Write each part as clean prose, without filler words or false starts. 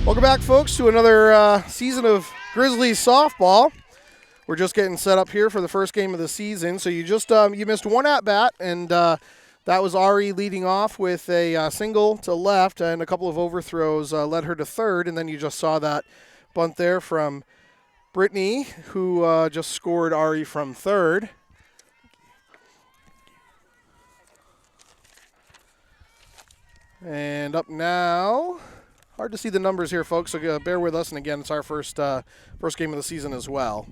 Welcome back, folks, to another season of Grizzlies softball. We're just getting set up here for the first game of the season. So you just you missed one at-bat, and that was Ari leading off with a single to left, and a couple of overthrows led her to third. And then you just saw that bunt there from Brittany, who just scored Ari from third. And up now... Hard to see the numbers here, folks, so bear with us. And again, it's our first game of the season as well.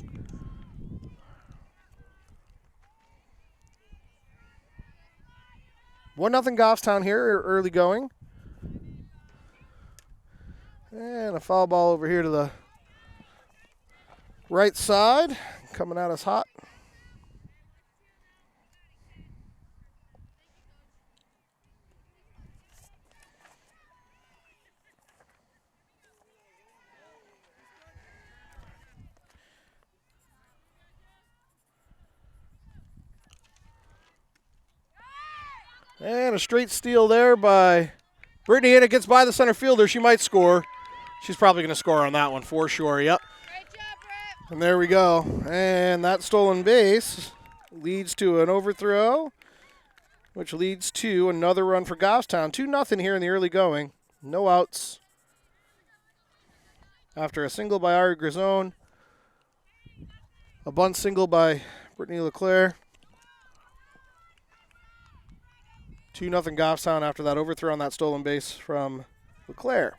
One nothing Goffstown here, early going. And a foul ball over here to the right side, coming at us hot. And a straight steal there by Brittany, and it gets by the center fielder. She might score. She's probably going to score on that one for sure, yep. Great job, Britt. And there we go. And that stolen base leads to an overthrow, which leads to another run for Goffstown. 2-0 here in the early going. No outs. After a single by Ari Grisone, a bunt single by Brittany LeClaire. 2-0 Goffstown after that overthrow on that stolen base from LeClaire.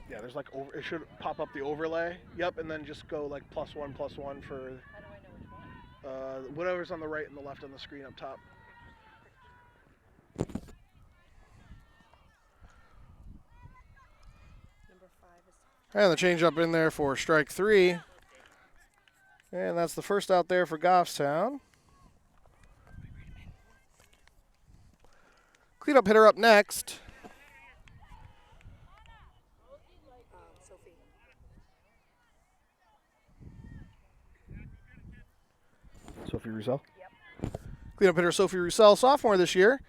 Yeah, there's like it should pop up the overlay. Yep, and then just go like +1/+1 for How do I know which one? whatever's on the right and the left on the screen up top. And the changeup in there for strike three. And that's the first out there for Goffstown. Cleanup hitter up next. Sophie Roussel? Yep. Cleanup hitter Sophie Roussel, sophomore this year.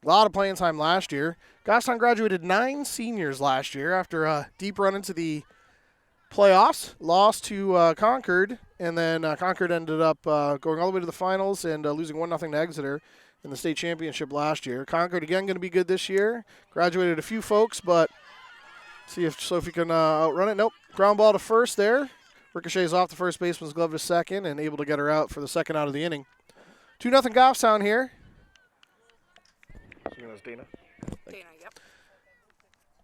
A lot of playing time last year. Goffstown graduated 9 seniors last year after a deep run into the playoffs, lost to Concord, and then Concord ended up going all the way to the finals and losing 1-0 to Exeter in the state championship last year. Concord again going to be good this year. Graduated a few folks, but see if Sophie can outrun it. Nope. Ground ball to first there. Ricochets off the first baseman's glove to second and able to get her out for the second out of the inning. 2-0 Goffstown here. So that's Dana. Dana, yep.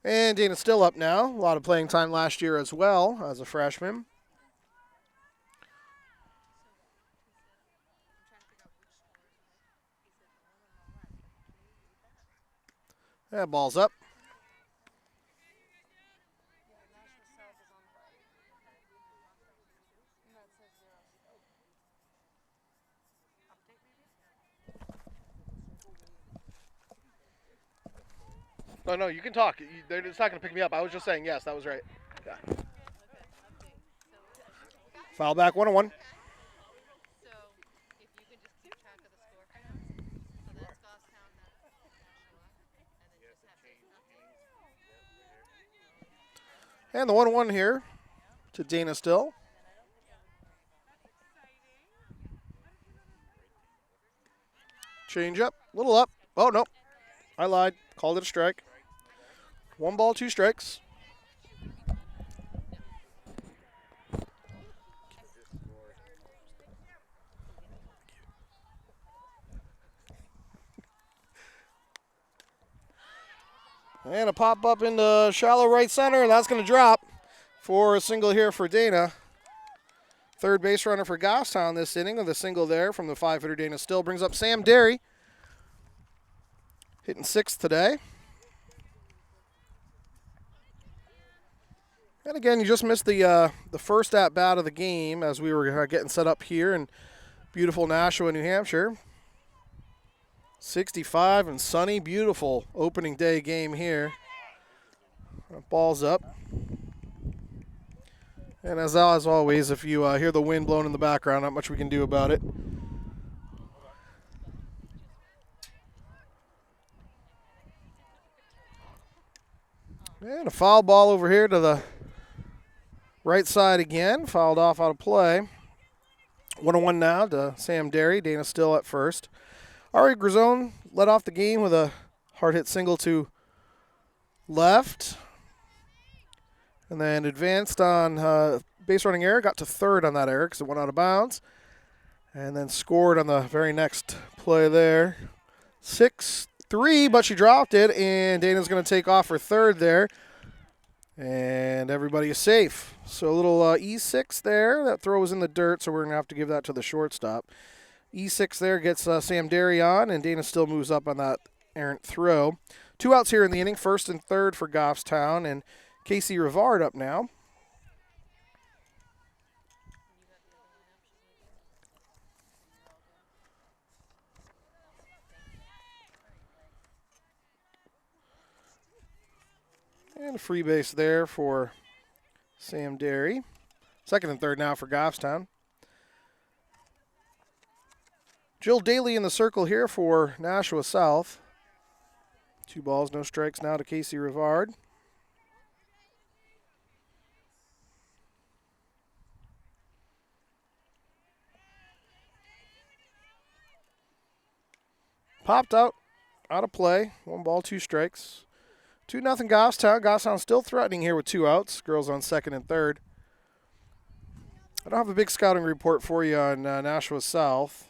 And Dana's still up now. A lot of playing time last year as well as a freshman. Yeah, ball's up. No, you can talk. It's not going to pick me up. I was just saying yes, that was right. Yeah. Foul back, 1-1. So if you can just keep track of the score for now. So that's Goffstown, that's Nashua, and then just have And the 1-1 here to Dana still. Change up, little up. Oh, no. I lied. Called it a strike. 1 ball, 2 strikes. And a pop up into shallow right center, and that's going to drop for a single here for Dana. Third base runner for Goffstown this inning with a single there from the 5-hitter Dana Still. Brings up Sam Derry, hitting sixth today. And again, you just missed the first at-bat of the game as we were getting set up here in beautiful Nashua, New Hampshire. 65 and sunny, beautiful opening day game here. Ball's up. And as always, if you hear the wind blowing in the background, not much we can do about it. And a foul ball over here to the right side again. Fouled off out of play. 1-1 now to Sam Derry. Dana Still at first. Ari Grisone led off the game with a hard hit single to left. And then advanced on base running error. Got to third on that error because it went out of bounds. And then scored on the very next play there. 6-3, but she dropped it. And Dana's going to take off for third there. And everybody is safe. So a little E6 there. That throw was in the dirt, so we're going to have to give that to the shortstop. E6 there gets Sam Derry on, and Dana Still moves up on that errant throw. 2 outs here in the inning, first and third for Goffstown, and Casey Rivard up now. And a free base there for Sam Derry. Second and third now for Goffstown. Jill Daly in the circle here for Nashua South. 2 balls, no strikes now to Casey Rivard. Popped out of play. 1 ball, 2 strikes. 2-0 Goffstown. Goffstown still threatening here with 2 outs. Girls on second and third. I don't have a big scouting report for you on Nashua South.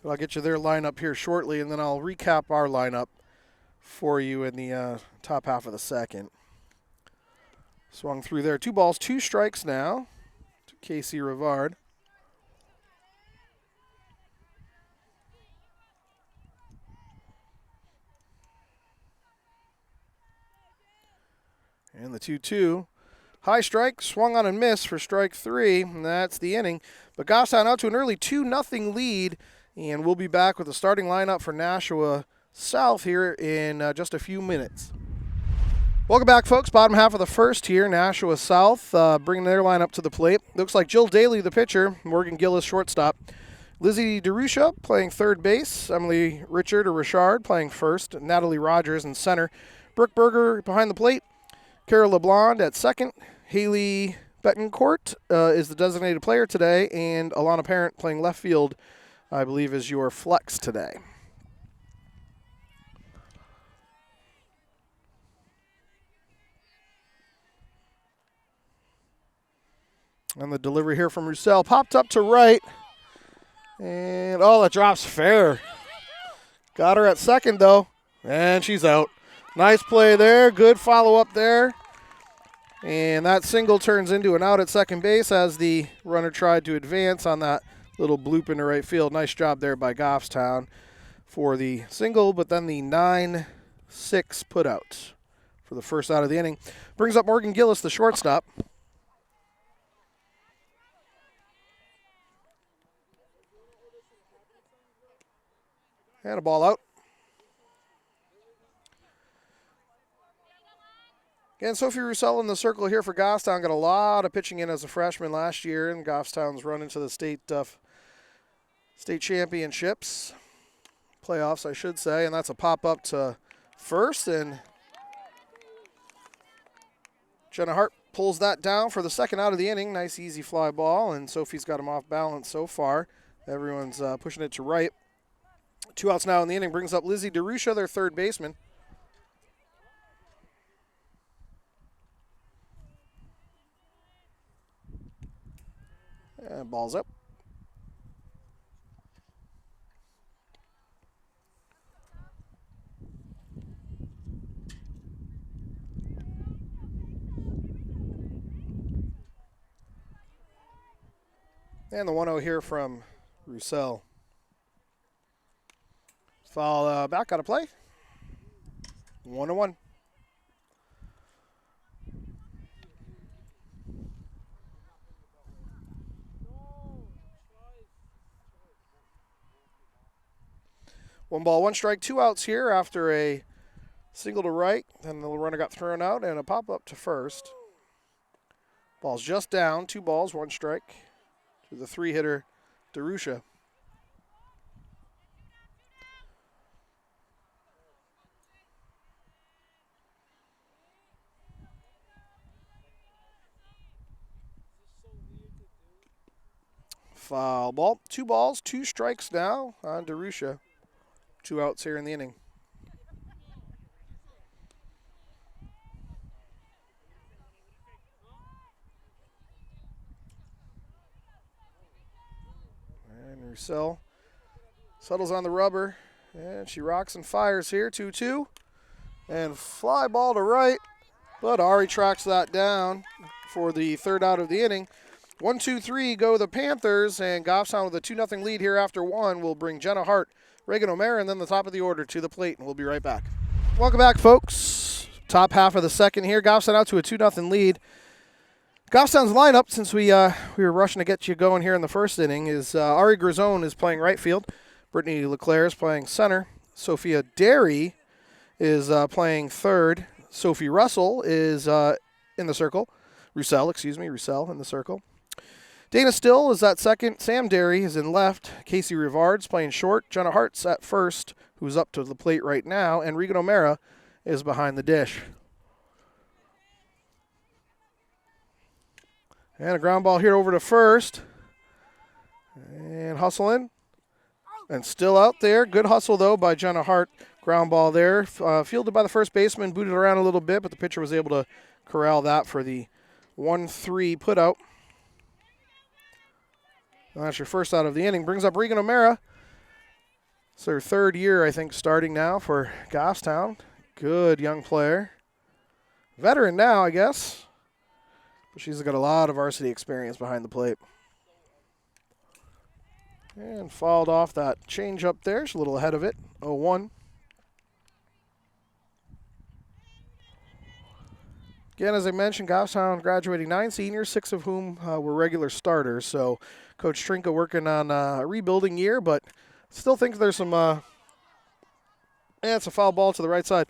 But I'll get you their lineup here shortly, and then I'll recap our lineup for you in the top half of the second. Swung through there. 2 balls, 2 strikes now to Casey Rivard. And the 2-2. High strike, swung on and missed for strike 3, and that's the inning. But Goffstown out to an early 2-0 lead, and we'll be back with the starting lineup for Nashua South here in just a few minutes. Welcome back, folks. Bottom half of the first here, Nashua South bringing their lineup to the plate. Looks like Jill Daly, the pitcher, Morgan Gillis, shortstop. Lizzie DeRusha playing third base. Emily Richard or Richard playing first. Natalie Rogers in center. Brooke Berger behind the plate. Carol LeBlond at second. Haley Betancourt is the designated player today. And Alana Parent playing left field, I believe, is your flex today. And the delivery here from Roussel popped up to right. And, oh, that drops fair. Got her at second, though. And she's out. Nice play there. Good follow-up there. And that single turns into an out at second base as the runner tried to advance on that little bloop into right field. Nice job there by Goffstown for the single, but then the 9-6 putout for the first out of the inning. Brings up Morgan Gillis, the shortstop. And a ball out. Again, Sophie Roussel in the circle here for Goffstown. Got a lot of pitching in as a freshman last year, and Goffstown's run into the state championships. Playoffs, I should say, and that's a pop-up to first, and Jenna Hart pulls that down for the second out of the inning. Nice, easy fly ball, and Sophie's got him off balance so far. Everyone's pushing it to right. 2 outs now in the inning. Brings up Lizzie DeRusha, their third baseman. And ball's up. And the 1-0 here from Roussel. Foul back out of play. 1-1. One ball, one strike, 2 outs here after a single to right. Then the runner got thrown out and a pop up to first. Ball's just down. 2 balls, 1 strike to the 3-hitter, Darusha. Foul ball. 2 balls, 2 strikes now on Darusha. 2 outs here in the inning. And Roussel settles on the rubber, and she rocks and fires here. 2-2. And fly ball to right, but Ari tracks that down for the 3rd out of the inning. 1-2-3 go the Panthers, and Goffstown with a 2-0 lead here after 1 will bring Jenna Hart, Reagan O'Mara, and then the top of the order to the plate, and we'll be right back. Welcome back, folks. Top half of the second here. Goffstown out to a 2-0 lead. Goffstown's lineup, since we were rushing to get you going here in the first inning, is Ari Grisone is playing right field. Brittany Leclerc is playing center. Sophia Derry is playing third. Sophie Russell is in the circle. Roussel in the circle. Dana Still is at second. Sam Derry is in left. Casey Rivard's playing short. Jenna Hart's at first, who's up to the plate right now. And Regan O'Mara is behind the dish. And a ground ball here over to first. And hustling. And still out there. Good hustle, though, by Jenna Hart. Ground ball there. Fielded by the first baseman. Booted around a little bit, but the pitcher was able to corral that for the 1-3 put out. And that's your first out of the inning. Brings up Regan O'Mara. It's her 3rd year, I think, starting now for Goffstown. Good young player. Veteran now, I guess. But she's got a lot of varsity experience behind the plate. And fouled off that change up there. She's a little ahead of it. 0-1. Again, as I mentioned, Goffstown graduating 9 seniors, 6 of whom were regular starters. So Coach Trinka working on a rebuilding year, but still think there's some it's a foul ball to the right side.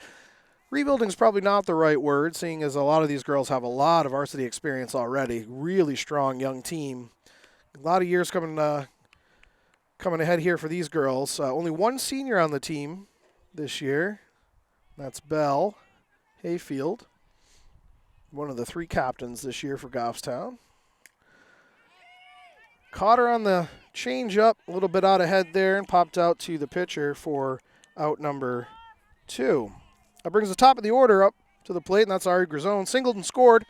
Rebuilding is probably not the right word, seeing as a lot of these girls have a lot of varsity experience already. Really strong young team. A lot of years coming ahead here for these girls. Only 1 senior on the team this year. That's Belle Hayfield. One of the 3 captains this year for Goffstown. Caught her on the change up, a little bit out ahead there, and popped out to the pitcher for out number 2. That brings the top of the order up to the plate, and that's Ari Grisone. Singled and scored.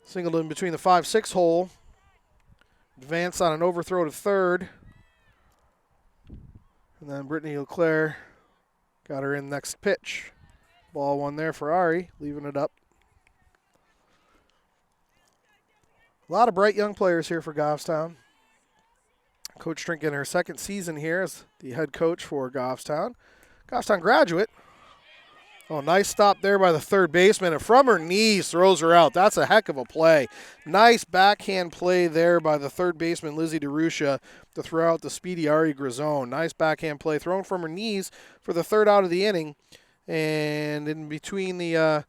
Singled in between the 5-6 hole. Advanced on an overthrow to third. And then Brittany Leclerc got her in next pitch. Ball 1 there for Ari, leaving it up. A lot of bright young players here for Goffstown. Coach Trink in her 2nd season here as the head coach for Goffstown. Goffstown graduate. Oh, nice stop there by the 3rd baseman. And from her knees, throws her out. That's a heck of a play. Nice backhand play there by the 3rd baseman, Lizzie DeRusha, to throw out the speedy Ari Grisone. Nice backhand play thrown from her knees for the 3rd out of the inning. And in between the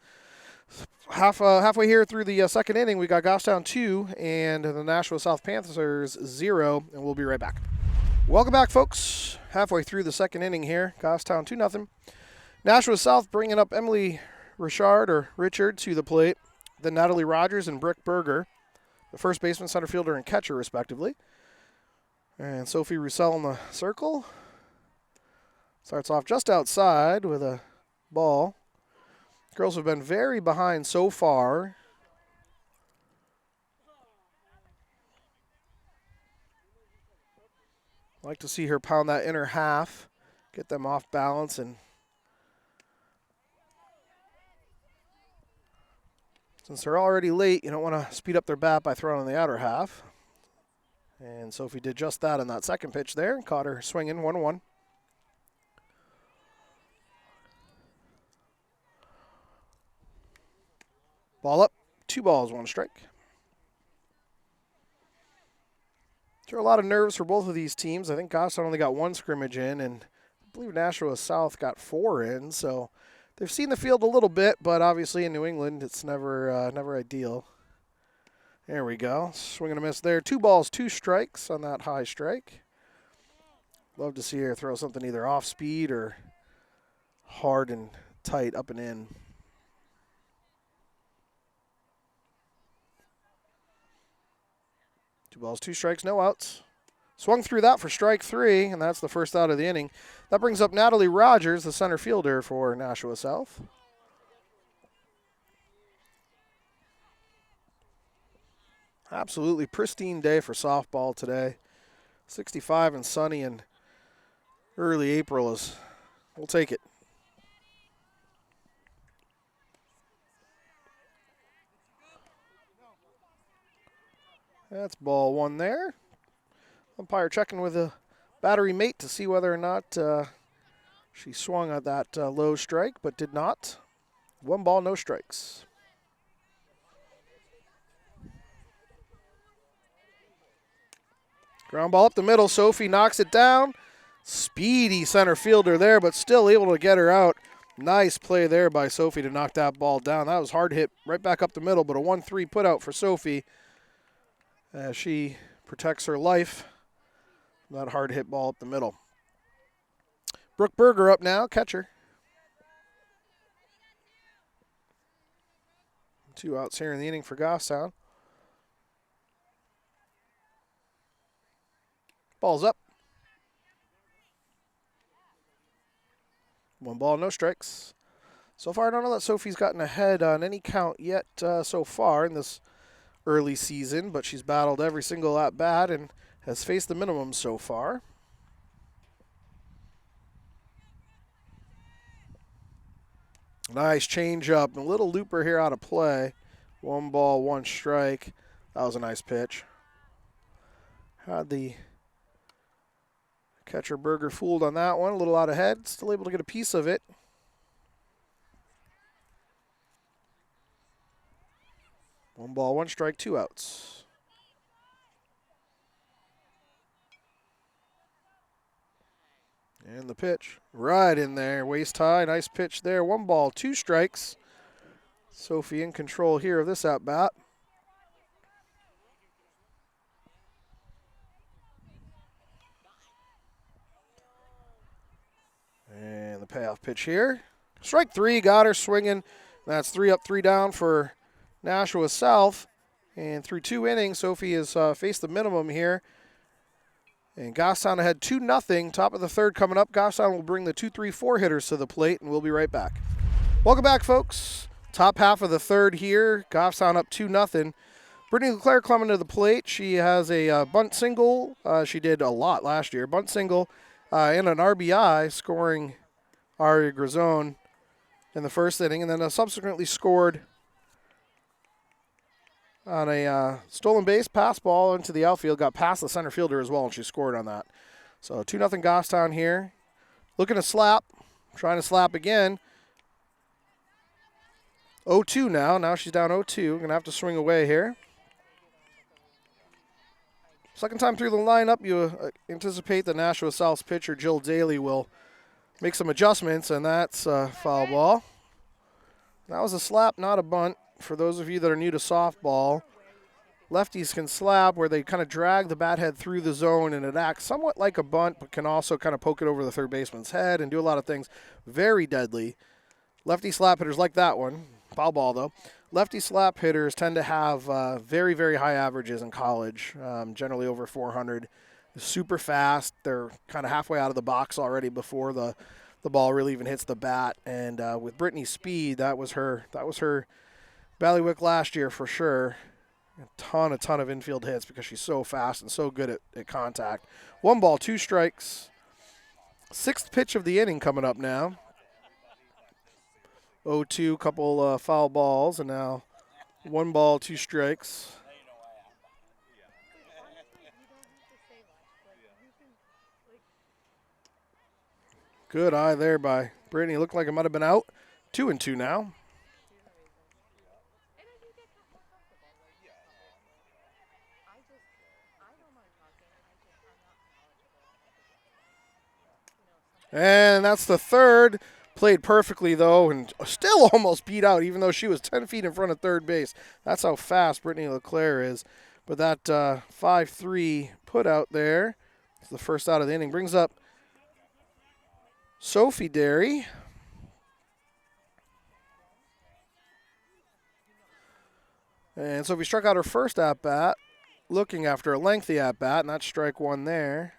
halfway here through the 2nd inning, we got Goffstown 2 and the Nashua South Panthers 0, and we'll be right back. Welcome back, folks. Halfway through the 2nd inning here, Goffstown 2-0. Nashua South bringing up Emily Richard to the plate, then Natalie Rogers and Brick Berger, the first baseman, center fielder, and catcher, respectively. And Sophie Roussel in the circle. Starts off just outside with a ball. Girls have been very behind so far. Like to see her pound that inner half, get them off balance, and Since they're already late, you don't want to speed up their bat by throwing on the outer half. And Sophie did just that on that second pitch there. Caught her swinging 1-1. Ball up, 2 balls, 1 strike. There are a lot of nerves for both of these teams. I think Goffstown only got 1 scrimmage in, and I believe Nashua South got 4 in. So they've seen the field a little bit, but obviously in New England, it's never ideal. There we go. Swing and a miss there. 2 balls, 2 strikes on that high strike. Love to see her throw something either off speed or hard and tight up and in. Two balls, 2 strikes, no outs. Swung through that for strike 3, and that's the first out of the inning. That brings up Natalie Rogers, the center fielder for Nashua South. Absolutely pristine day for softball today. 65 and sunny in early April we'll take it. That's ball 1 there. Umpire checking with a battery mate to see whether or not she swung at that low strike, but did not. 1 ball, no strikes. Ground ball up the middle. Sophie knocks it down. Speedy center fielder there, but still able to get her out. Nice play there by Sophie to knock that ball down. That was hard hit right back up the middle, but a 1-3 put out for Sophie as she protects her life. That hard hit ball up the middle. Brooke Berger up now, catcher. 2 outs here in the inning for Goffstown. Ball's up. 1 ball, no strikes. So far, I don't know that Sophie's gotten ahead on any count yet so far in this early season, but she's battled every single at-bat and has faced the minimum so far. Nice change-up. A little looper here out of play. 1 ball, 1 strike. That was a nice pitch. Had the catcher Berger fooled on that one. A little out ahead. Still able to get a piece of it. One ball, 1 strike, 2 outs. And the pitch right in there, waist high, nice pitch there. 1 ball, 2 strikes. Sophie in control here of this at bat. And the payoff pitch here. Strike 3, got her swinging. That's 3 up, 3 down for Nashua South. And through 2 innings, Sophie has faced the minimum here. And Goffstown ahead 2-0. Top of the 3rd coming up. Goffstown will bring the 2-3-4 hitters to the plate, and we'll be right back. Welcome back, folks. Top half of the 3rd here. Goffstown up 2-0. Brittany Leclerc coming to the plate. She has a bunt single. She did a lot last year. Bunt single and an RBI, scoring Aria Grazone in the 1st inning, and then subsequently scored on a stolen base pass ball into the outfield, got past the center fielder as well, and she scored on that. So 2-0 Goffstown here. Looking to slap, trying to slap again. 0-2 now. Now she's down 0-2. Going to have to swing away here. Second time through the lineup, you anticipate the Nashua South's pitcher, Jill Daly, will make some adjustments, and that's a foul ball. That was a slap, not a bunt. For those of you that are new to softball, lefties can slap where they kind of drag the bat head through the zone, and it acts somewhat like a bunt, but can also kind of poke it over the third baseman's head and do a lot of things. Very deadly. Lefty slap hitters like that one. Foul ball, though. Lefty slap hitters tend to have very, very high averages in college, generally over 400. Super fast. They're kind of halfway out of the box already before the ball really even hits the bat. And with Brittany's speed, that was her ballywick last year for sure. A ton of infield hits because she's so fast and so good at contact. 1 ball, 2 strikes. 6th pitch of the inning coming up now. 0-2, couple foul balls, and now 1 ball, 2 strikes. Good eye there by Brittany. Looked like it might have been out. 2-2 now. And that's the third. Played perfectly, though, and still almost beat out, even though she was 10 feet in front of third base. That's how fast Brittany LeClaire is. But that 5-3 put out there, it's the first out of the inning, brings up Sophie Derry. And Sophie struck out her first at-bat, looking after a lengthy at-bat, and that's strike 1 there.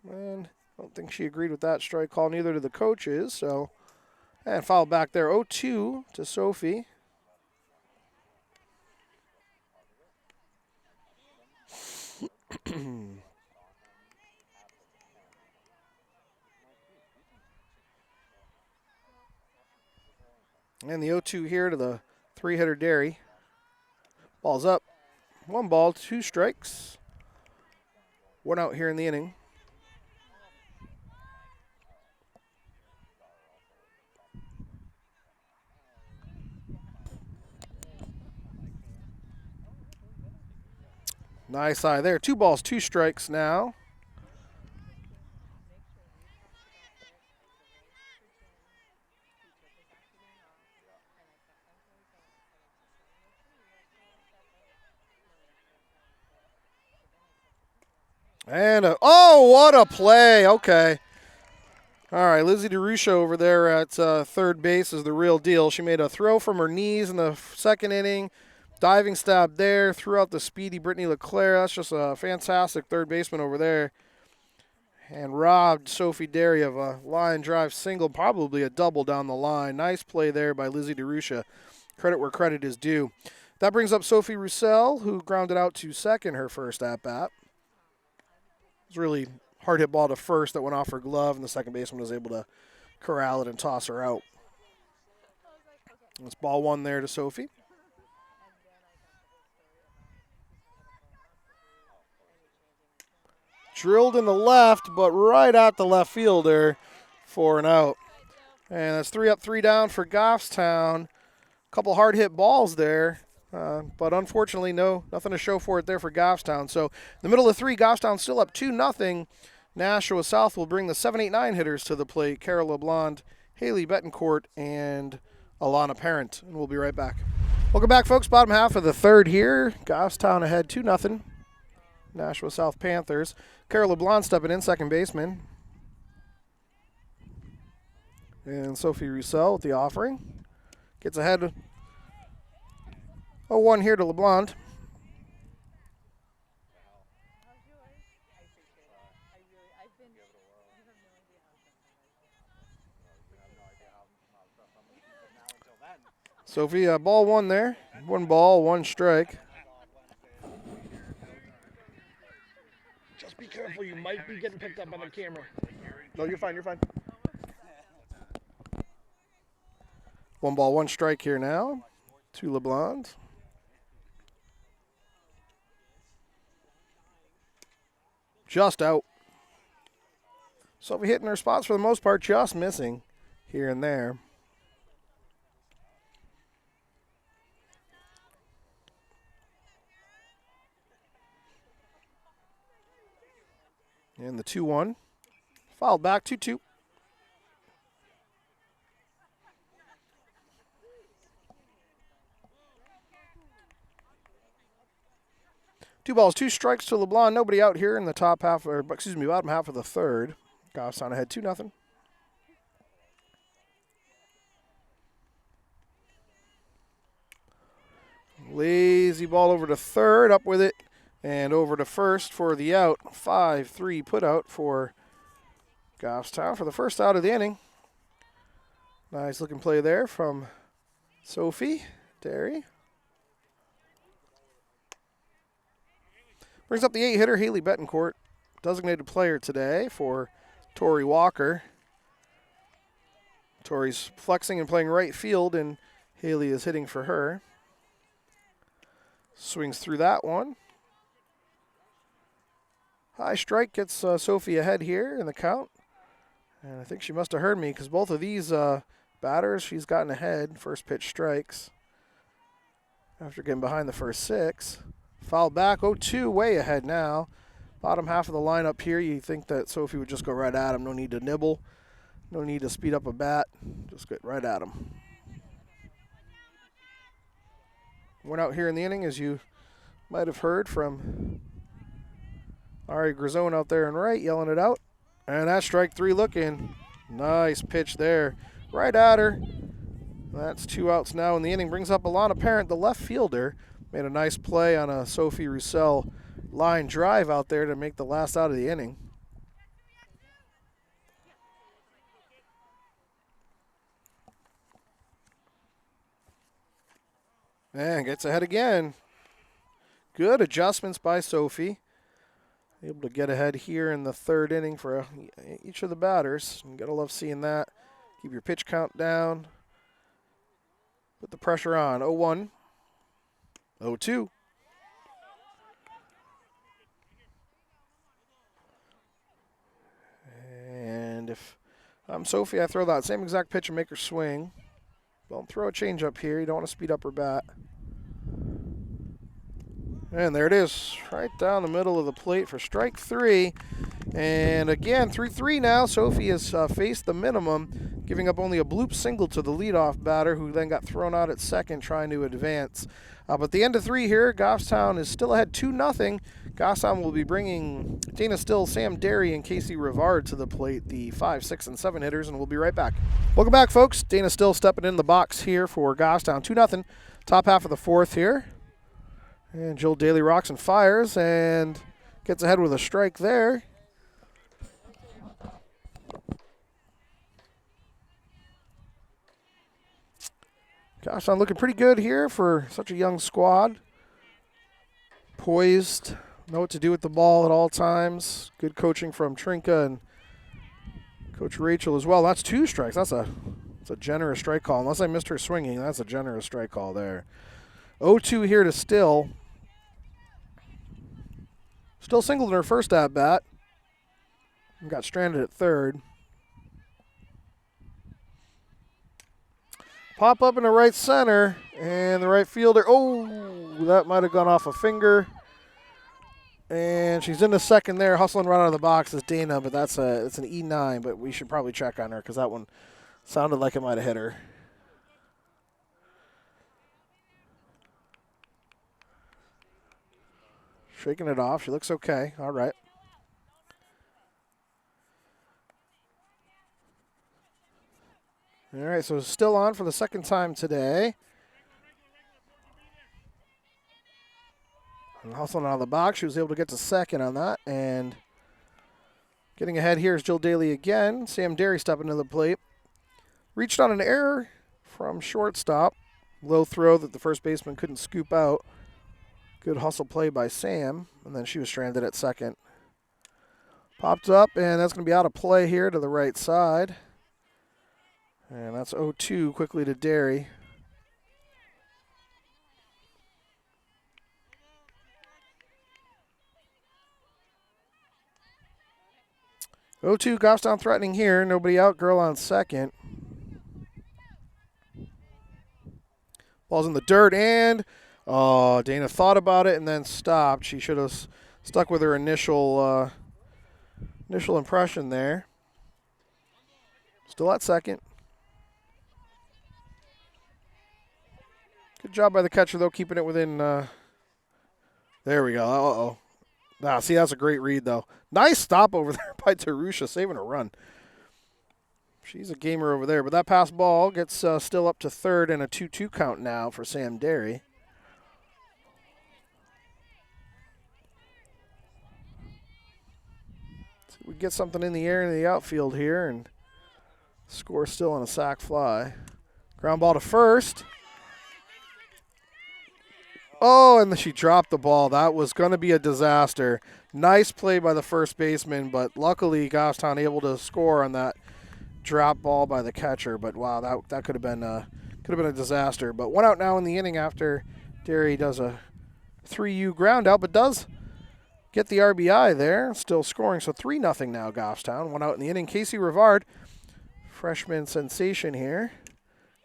And I don't think she agreed with that strike call, neither did the coaches. So, and foul back there, 0-2 to Sophie. And the 0-2 here to the 3-hitter Derry. Ball's up. 1 ball, 2 strikes. 1 out here in the inning. Nice eye there. 2 balls, 2 strikes now. And oh, what a play. Okay. All right, Lizzie DeRusha over there at third base is the real deal. She made a throw from her knees in the second inning. Diving stab there, threw out the speedy Brittany LeClaire. That's just a fantastic third baseman over there. And robbed Sophie Derry of a line drive single, probably a double down the line. Nice play there by Lizzie DeRusha. Credit where credit is due. That brings up Sophie Roussel, who grounded out to second her first at-bat. It was really hard hit ball to first that went off her glove, and the second baseman was able to corral it and toss her out. It's ball 1 there to Sophie. Drilled in the left, but right at the left fielder for an out. And that's 3 up, 3 down for Goffstown. Couple hard hit balls there, but unfortunately nothing to show for it there for Goffstown. So in the middle of 3, Goffstown still up 2-0. Nashua South will bring the 7-8-9 hitters to the plate. Carol LeBlond, Haley Betancourt, and Alana Parent. And we'll be right back. Welcome back, folks. Bottom half of the third here. Goffstown ahead 2-0. Nashua South Panthers. Carol LeBlond stepping in, second baseman. And Sophie Roussel with the offering. Gets ahead 0-1 here to LeBlond. Sophie, ball 1 there. 1 ball, 1 strike. Just be careful, you might be getting picked up on the camera. No, you're fine, you're fine. 1 ball, 1 strike here now to LeBlond. Just out. Sophie hitting her spots for the most part, just missing here and there. And the 2-1. Fouled back, 2-2. Two balls, 2 strikes to LeBlond. Nobody out here in the top half, or excuse me, bottom half of the third. Goffstown ahead 2-0. Lazy ball over to third, up with it, and over to first for the out. 5-3 put out for Goffstown for the first out of the inning. Nice looking play there from Sophie Derry. Brings up the 8-hitter, Haley Betancourt, designated player today for Tori Walker. Tori's flexing and playing right field, and Haley is hitting for her. Swings through that one. High strike gets Sophie ahead here in the count. And I think she must have heard me because both of these batters, she's gotten ahead. First pitch strikes after getting behind the first 6. Foul back, 0-2, way ahead now. Bottom half of the lineup here, you think that Sophie would just go right at him. No need to nibble. No need to speed up a bat. Just get right at him. Went out here in the inning, as you might have heard from Ari Grisone out there in right, yelling it out. And that's strike 3 looking. Nice pitch there. Right at her. That's 2 outs now in the inning. Brings up Alana Parent, the left fielder. Made a nice play on a Sophie Roussel line drive out there to make the last out of the inning. And gets ahead again. Good adjustments by Sophie. Able to get ahead here in the 3rd inning for each of the batters. You gotta love seeing that. Keep your pitch count down. Put the pressure on. 0-1. 0-2. And if I'm Sophie, I throw that same exact pitch and make her swing. Don't throw a change up here. You don't want to speed up her bat. And there it is, right down the middle of the plate for strike 3. And again, 3-3 now. Sophie has faced the minimum, giving up only a bloop single to the leadoff batter, who then got thrown out at second trying to advance. But the end of 3 here, Goffstown is still ahead 2-0. Goffstown will be bringing Dana Still, Sam Derry, and Casey Rivard to the plate, the 5, 6, and 7 hitters, and we'll be right back. Welcome back, folks. Dana Still stepping in the box here for Goffstown, 2-0. Top half of the 4th here. And Jill Daly rocks and fires and gets ahead with a strike there. Gosh, I'm looking pretty good here for such a young squad. Poised, know what to do with the ball at all times. Good coaching from Trinka and Coach Rachel as well. That's 2 strikes. That's a generous strike call. Unless I missed her swinging, that's a generous strike call there. 0-2 here to Still. Still singled in her first at-bat. And got stranded at 3rd. Pop up in the right center. And the right fielder, that might have gone off a finger. And she's in the second there. Hustling right out of the box is Dana, but it's an E9. But we should probably check on her because that one sounded like it might have hit her. Shaking it off. She looks okay. All right. All right, so Still on for the second time today. And hustling out of the box. She was able to get to second on that. And getting ahead here is Jill Daly again. Sam Derry stepping to the plate. Reached on an error from shortstop. Low throw that the first baseman couldn't scoop out. Good hustle play by Sam, and then she was stranded at second. Popped up, and that's going to be out of play here to the right side. And that's 0-2 quickly to Derry. Goffstown threatening here. Nobody out. Girl on second. Ball's in the dirt, and Dana thought about it and then stopped. She should have stuck with her initial impression there. Still at second. Good job by the catcher, though, keeping it within. There we go. See, that's a great read, though. Nice stop over there by Tarusha, saving a run. She's a gamer over there. But that pass ball gets Still up to 3rd and a 2-2 count now for Sam Derry. We get something in the air in the outfield here and score Still on a sac fly. Ground ball to first. And she dropped the ball. That was going to be a disaster. Nice play by the first baseman, but luckily Goffstown able to score on that drop ball by the catcher, but wow, that could have been a disaster. But 1 out now in the inning after Derry does a 3U ground out, but does get the RBI there, still scoring. So 3-0 now, Goffstown. 1 out in the inning. Casey Rivard, freshman sensation here.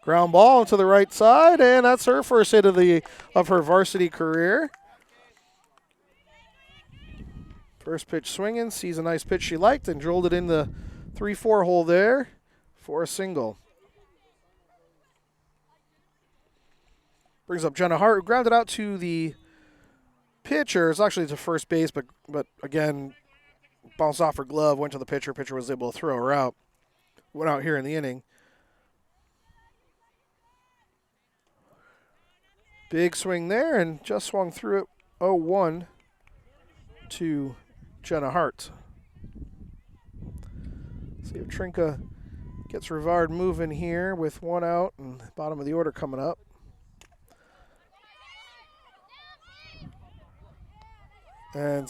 Ground ball to the right side, and that's her first hit of her varsity career. First pitch swinging, sees a nice pitch she liked, and drilled it in the 3-4 hole there for a single. Brings up Jenna Hart, who grounded out to the pitcher. It's actually to first base, but again, bounced off her glove, went to the pitcher. Pitcher was able to throw her out. Went out here in the inning. Big swing there, and just swung through it. 0-1 to Jenna Hart. See if Trinka gets Rivard moving here with 1 out and bottom of the order coming up. And,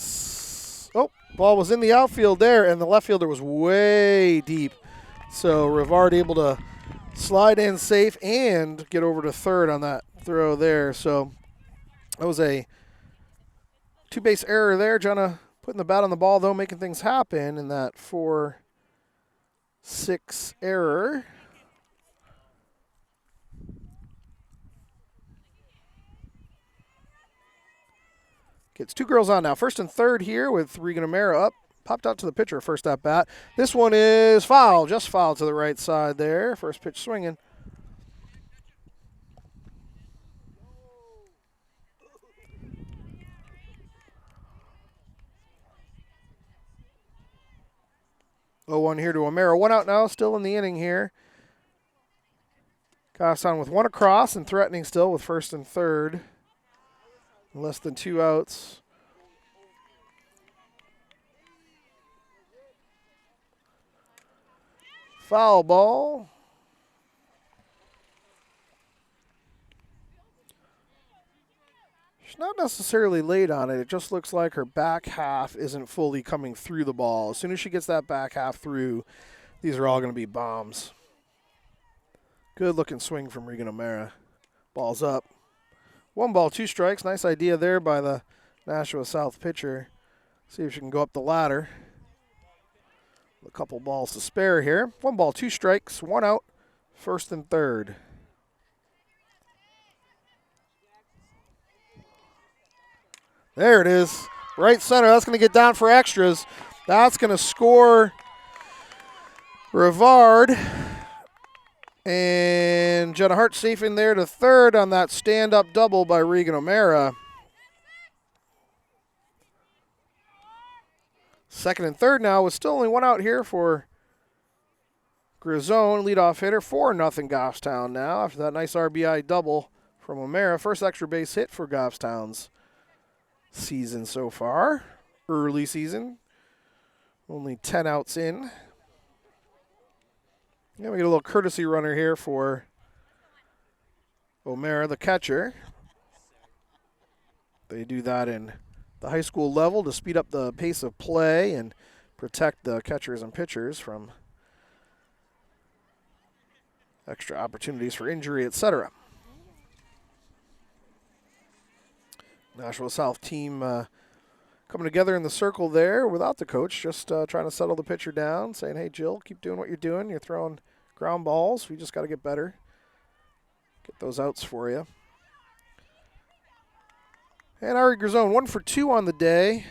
ball was in the outfield there, and the left fielder was way deep. So Rivard able to slide in safe and get over to third on that throw there. So that was a 2-base error there. Jenna putting the bat on the ball, though, making things happen in that 4-6 error. Gets 2 girls on now. First and third here with Regan O'Mara up. Popped out to the pitcher first at bat. This one is foul. Just foul to the right side there. First pitch swinging. Oh, 1 here to O'Mara. 1 out now, still in the inning here. Goffstown with 1 across and threatening still with first and third. Less than 2 outs. Foul ball. She's not necessarily late on it. It just looks like her back half isn't fully coming through the ball. As soon as she gets that back half through, these are all going to be bombs. Good looking swing from Regan O'Mara. Ball's up. 1 ball, 2 strikes. Nice idea there by the Nashua South pitcher. See if she can go up the ladder. A couple balls to spare here. 1 ball, 2 strikes, 1 out, first and third. There it is. Right center. That's going to get down for extras. That's going to score Rivard. And Jenna Hart safe in there to third on that stand-up double by Regan O'Mara. Second and third now with still only 1 out here for Grisone, leadoff hitter. 4-0 Goffstown now after that nice RBI double from O'Mara. First extra base hit for Goffstown's season so far. Early season. Only 10 outs in. Yeah, we get a little courtesy runner here for O'Mara, the catcher. They do that in the high school level to speed up the pace of play and protect the catchers and pitchers from extra opportunities for injury, etc. Nashua South team coming together in the circle there without the coach, just trying to settle the pitcher down, saying, hey, Jill, keep doing what you're doing. You're throwing ground balls. We just got to get better. Get those outs for you. And Ari Grisone, 1 for 2 on the day.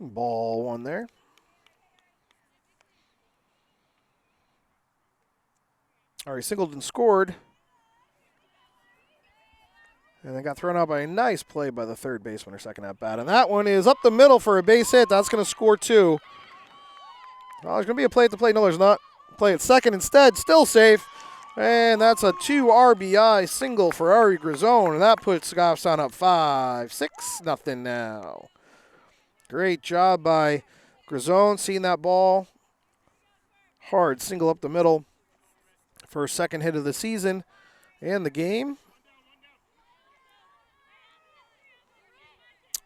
Ball 1 there. Ari Singleton scored. And then got thrown out by a nice play by the third baseman, her second at bat. And that one is up the middle for a base hit. That's going to score 2. Oh, there's going to be a play at the plate. No, there's not. Play at second instead. Still safe. And that's a 2 RBI single for Ari Grisone. And that puts Goffstown up 5-6-0 now. Great job by Grisone, seeing that ball. Hard single up the middle for her second hit of the season and the game.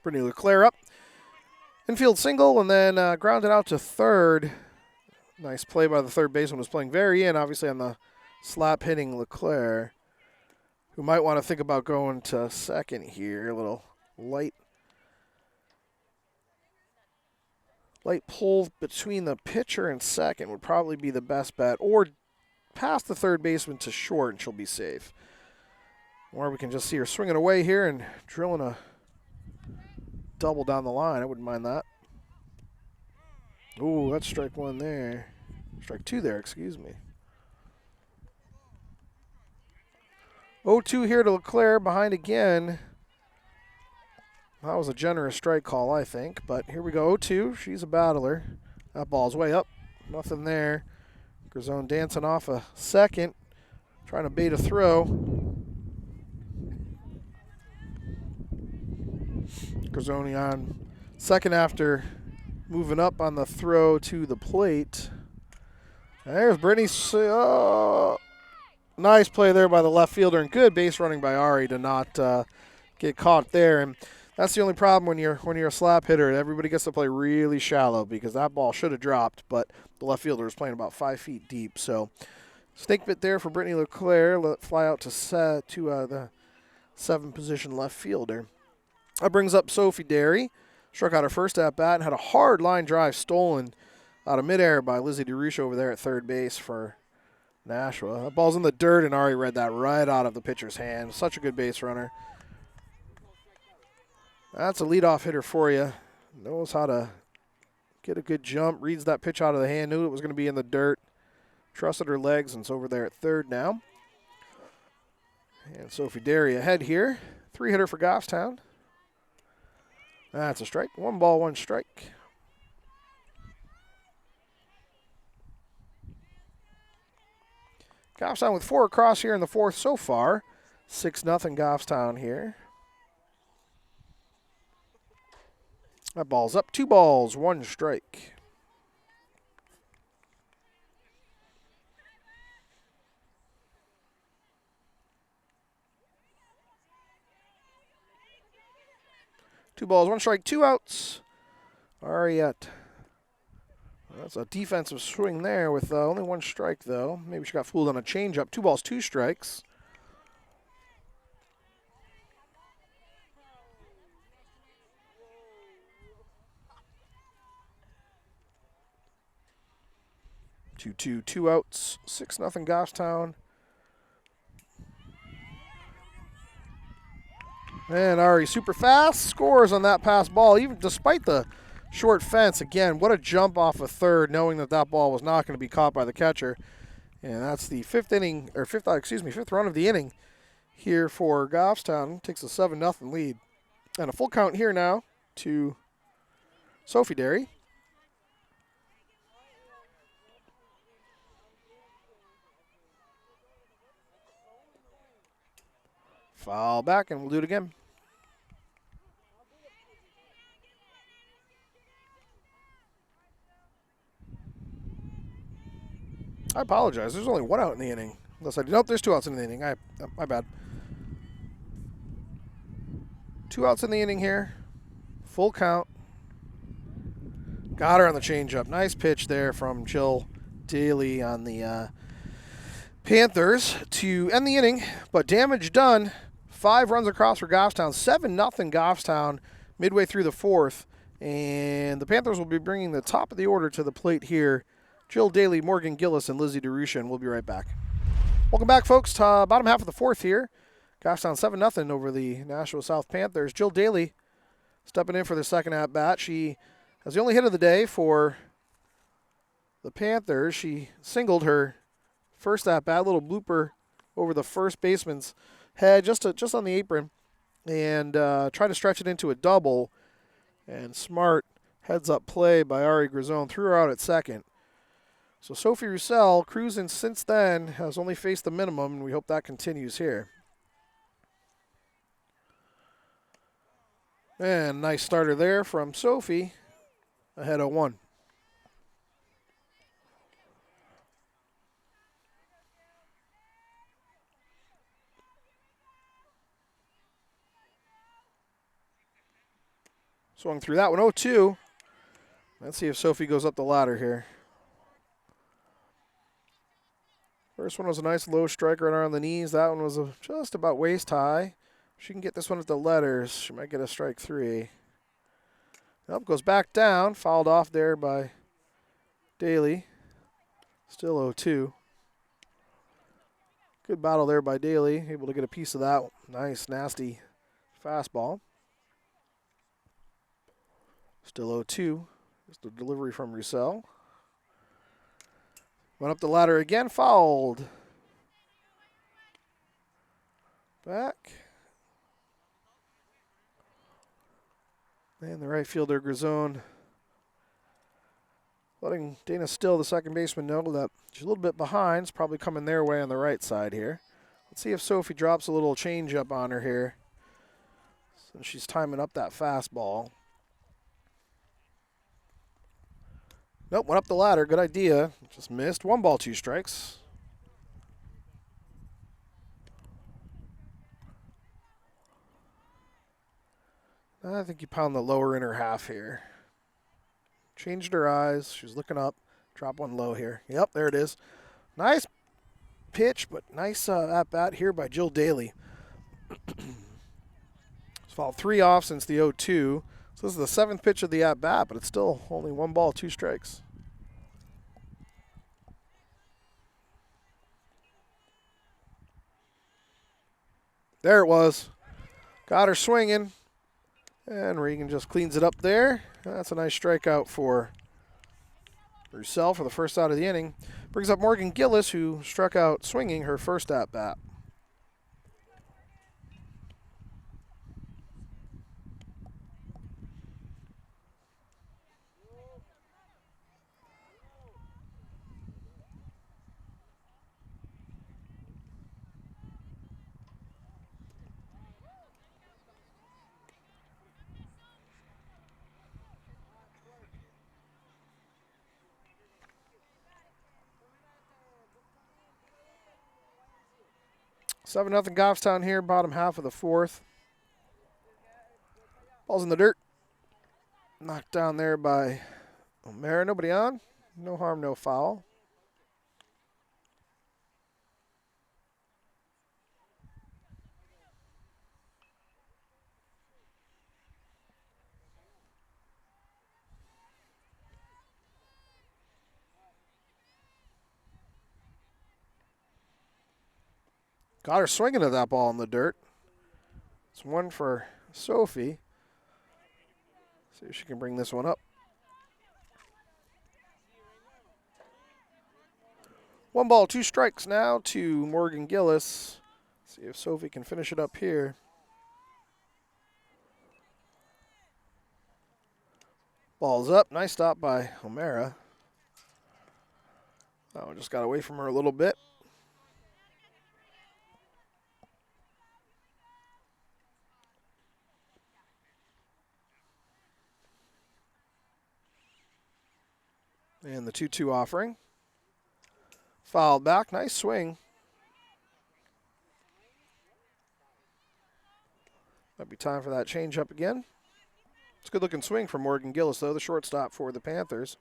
Brittany Leclerc up. Infield single and then grounded out to third. Nice play by the third baseman, was playing very in, obviously on the slap hitting Leclerc, who might want to think about going to second here. A little light pull between the pitcher and second would probably be the best bet, or pass the third baseman to short and she'll be safe. Or we can just see her swinging away here and drilling a double down the line. I wouldn't mind that. Ooh, that's strike one there. Strike two there, excuse me. 0-2 here to Leclerc, behind again. That was a generous strike call, I think. But here we go, 0-2. She's a battler. That ball's way up. Nothing there. Grisone dancing off a second. Trying to bait a throw. Grisone on second after moving up on the throw to the plate. There's Brittany. Nice play there by the left fielder, and good base running by Ari to not get caught there. And that's the only problem when you're a slap hitter. Everybody gets to play really shallow because that ball should have dropped, but the left fielder was playing about 5 feet deep. So snake bit there for Brittany Leclerc. Let it fly out to the 7th position left fielder. That brings up Sophie Derry. Struck out her first at bat and had a hard line drive stolen out of midair by Lizzie DeRusha over there at third base for Nashua. That ball's in the dirt, and Ari read that right out of the pitcher's hand. Such a good base runner. That's a leadoff hitter for you. Knows how to get a good jump, reads that pitch out of the hand, knew it was going to be in the dirt. Trusted her legs, and it's over there at third now. And Sophie Derry ahead here. 3-hitter for Goffstown. That's a strike. 1 ball, 1 strike. Goffstown with 4 across here in the 4th so far. 6-0 Goffstown here. That ball's up. 2 balls, 1 strike. Two balls, 1 strike, 2 outs. Ariette. That's a defensive swing there with only 1 strike, though. Maybe she got fooled on a changeup. 2 balls, 2 strikes. Two outs. 6-0 Goffstown. And Ari super fast, scores on that pass ball, even despite the short fence. Again, what a jump off of third, knowing that that ball was not going to be caught by the catcher. And that's the fifth run of the inning here for Goffstown. Takes a 7-0 lead. And a full count here now to Sophie Derry. Foul back, and we'll do it again. I apologize. There's only 1 out in the inning. Nope, there's 2 outs in the inning. My bad. 2 outs in the inning here. Full count. Got her on the changeup. Nice pitch there from Jill Daly on the Panthers to end the inning, but damage done. 5 runs across for Goffstown. 7-0 Goffstown midway through the 4th. And the Panthers will be bringing the top of the order to the plate here. Jill Daly, Morgan Gillis, and Lizzie DeRusha, and we'll be right back. Welcome back, folks, to bottom half of the 4th here. Goffstown 7-0 over the Nashua South Panthers. Jill Daly stepping in for the second at-bat. She has the only hit of the day for the Panthers. She singled her first at-bat, little blooper over the first baseman's head, just on the apron, and tried to stretch it into a double. And smart heads-up play by Ari Grisone threw her out at second. So Sophie Roussel, cruising since then, has only faced the minimum, and we hope that continues here. And nice starter there from Sophie, ahead of 1. Swung through that one. 0-2. Let's see if Sophie goes up the ladder here. First one was a nice low strike right around the knees. That one was just about waist high. If she can get this one at the letters, she might get a strike 3. Nope, goes back down. Fouled off there by Daly. Still 0-2. Good battle there by Daly. Able to get a piece of that nice, nasty fastball. Still 0-2. Just a delivery from Roussel. Went up the ladder again. Fouled. Back. And the right fielder, Grisone, letting Dana Still, the second baseman, know that she's a little bit behind. It's probably coming their way on the right side here. Let's see if Sophie drops a little change up on her here. So she's timing up that fastball. Nope, went up the ladder. Good idea. Just missed. 1 ball, 2 strikes. I think you pound the lower inner half here. Changed her eyes. She's looking up. Drop one low here. Yep, there it is. Nice pitch, but nice at-bat here by Jill Daly. It's fouled 3 off since the 0-2. So this is the 7th pitch of the at-bat, but it's still only 1 ball, 2 strikes. There it was. Got her swinging. And Regan just cleans it up there. That's a nice strikeout for Roussel for the first out of the inning. Brings up Morgan Gillis, who struck out swinging her first at-bat. Seven nothing Goffstown here, bottom half of the 4th. Ball's in the dirt. Knocked down there by O'Mara. Nobody on. No harm, no foul. Got her swinging at that ball in the dirt. It's one for Sophie. See if she can bring this one up. 1 ball, 2 strikes now to Morgan Gillis. See if Sophie can finish it up here. Ball's up. Nice stop by O'Mara. That one just got away from her a little bit. And the 2-2 offering. Fouled back. Nice swing. Might be time for that changeup again. It's a good-looking swing from Morgan Gillis, though, the shortstop for the Panthers.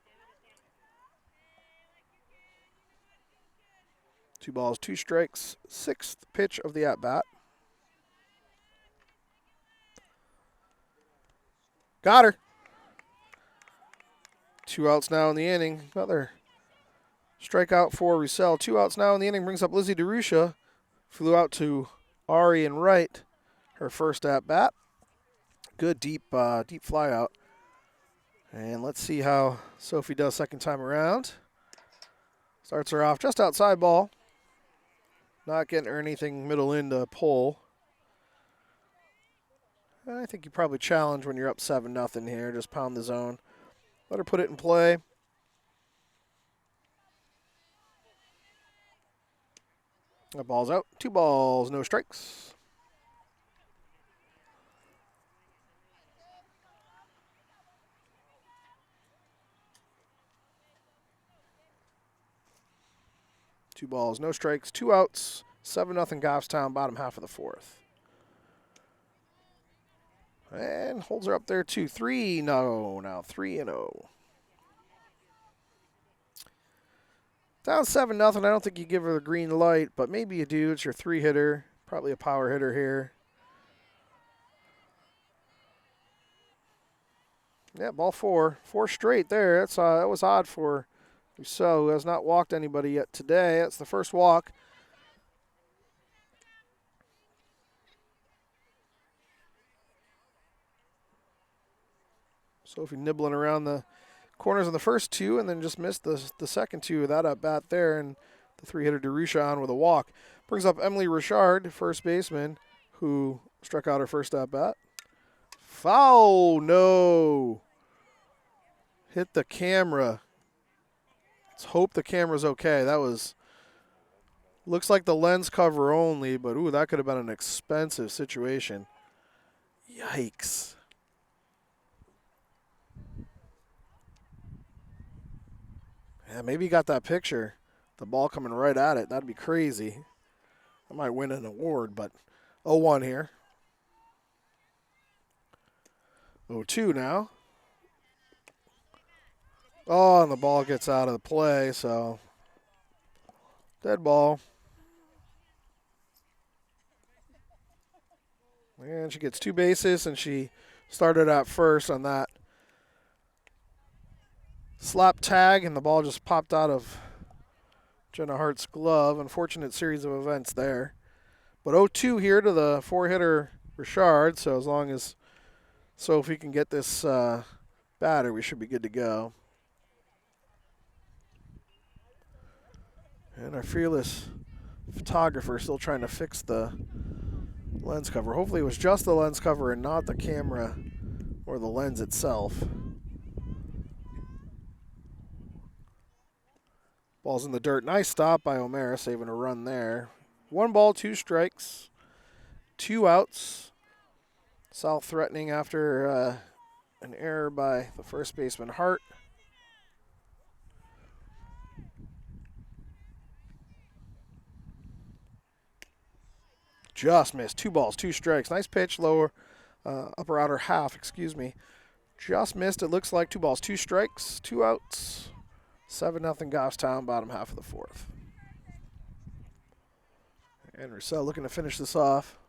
2 balls, 2 strikes. 6th pitch of the at-bat. Got her. 2 outs now in the inning. Another strikeout for Roussel. 2 outs now in the inning. Brings up Lizzie DeRusha. Flew out to Ari and right. Her first at bat. Good deep fly out. And let's see how Sophie does second time around. Starts her off just outside ball. Not getting her anything middle in to pull. I think you probably challenge when you're up 7-0 here. Just pound the zone. Let her put it in play. That ball's out. 2 balls, no strikes. Two balls, no strikes, 2 outs. 7-0 Goffstown, bottom half of the 4th. And holds her up there, 2-3. No, now 3-0. Down 7-0. I don't think you give her the green light, but maybe you do. It's your 3-hitter. Probably a power hitter here. Yeah, ball 4. 4 straight there. That was odd for Rousseau, who has not walked anybody yet today. That's the first walk. Sophie nibbling around the corners on the first 2 and then just missed the second 2 of that at bat there. And the 3-hitter DeRusha on with a walk. Brings up Emily Richard, first baseman, who struck out her first at bat. Foul, no. Hit the camera. Let's hope the camera's okay. That was, looks like the lens cover only, but ooh, that could have been an expensive situation. Yikes. Yeah, maybe you got that picture. The ball coming right at it. That'd be crazy. I might win an award, but 0-1 here. 0-2 now. Oh, and the ball gets out of the play, so dead ball. And she gets 2 bases, and she started at first on that slap tag, and the ball just popped out of Jenna Hart's glove. Unfortunate series of events there. But 0-2 here to the 4-hitter Richard, so as long as Sophie can get this batter, we should be good to go. And our fearless photographer still trying to fix the lens cover. Hopefully it was just the lens cover and not the camera or the lens itself. Ball's in the dirt. Nice stop by O'Mara, saving a run there. 1 ball, 2 strikes, 2 outs. South threatening after an error by the first baseman Hart. Just missed. 2 balls, 2 strikes. Nice pitch, lower, upper outer half, excuse me. Just missed, it looks like. 2 balls, 2 strikes, 2 outs. 7-0 Goffstown, bottom half of the 4th. And Rousseau looking to finish this off.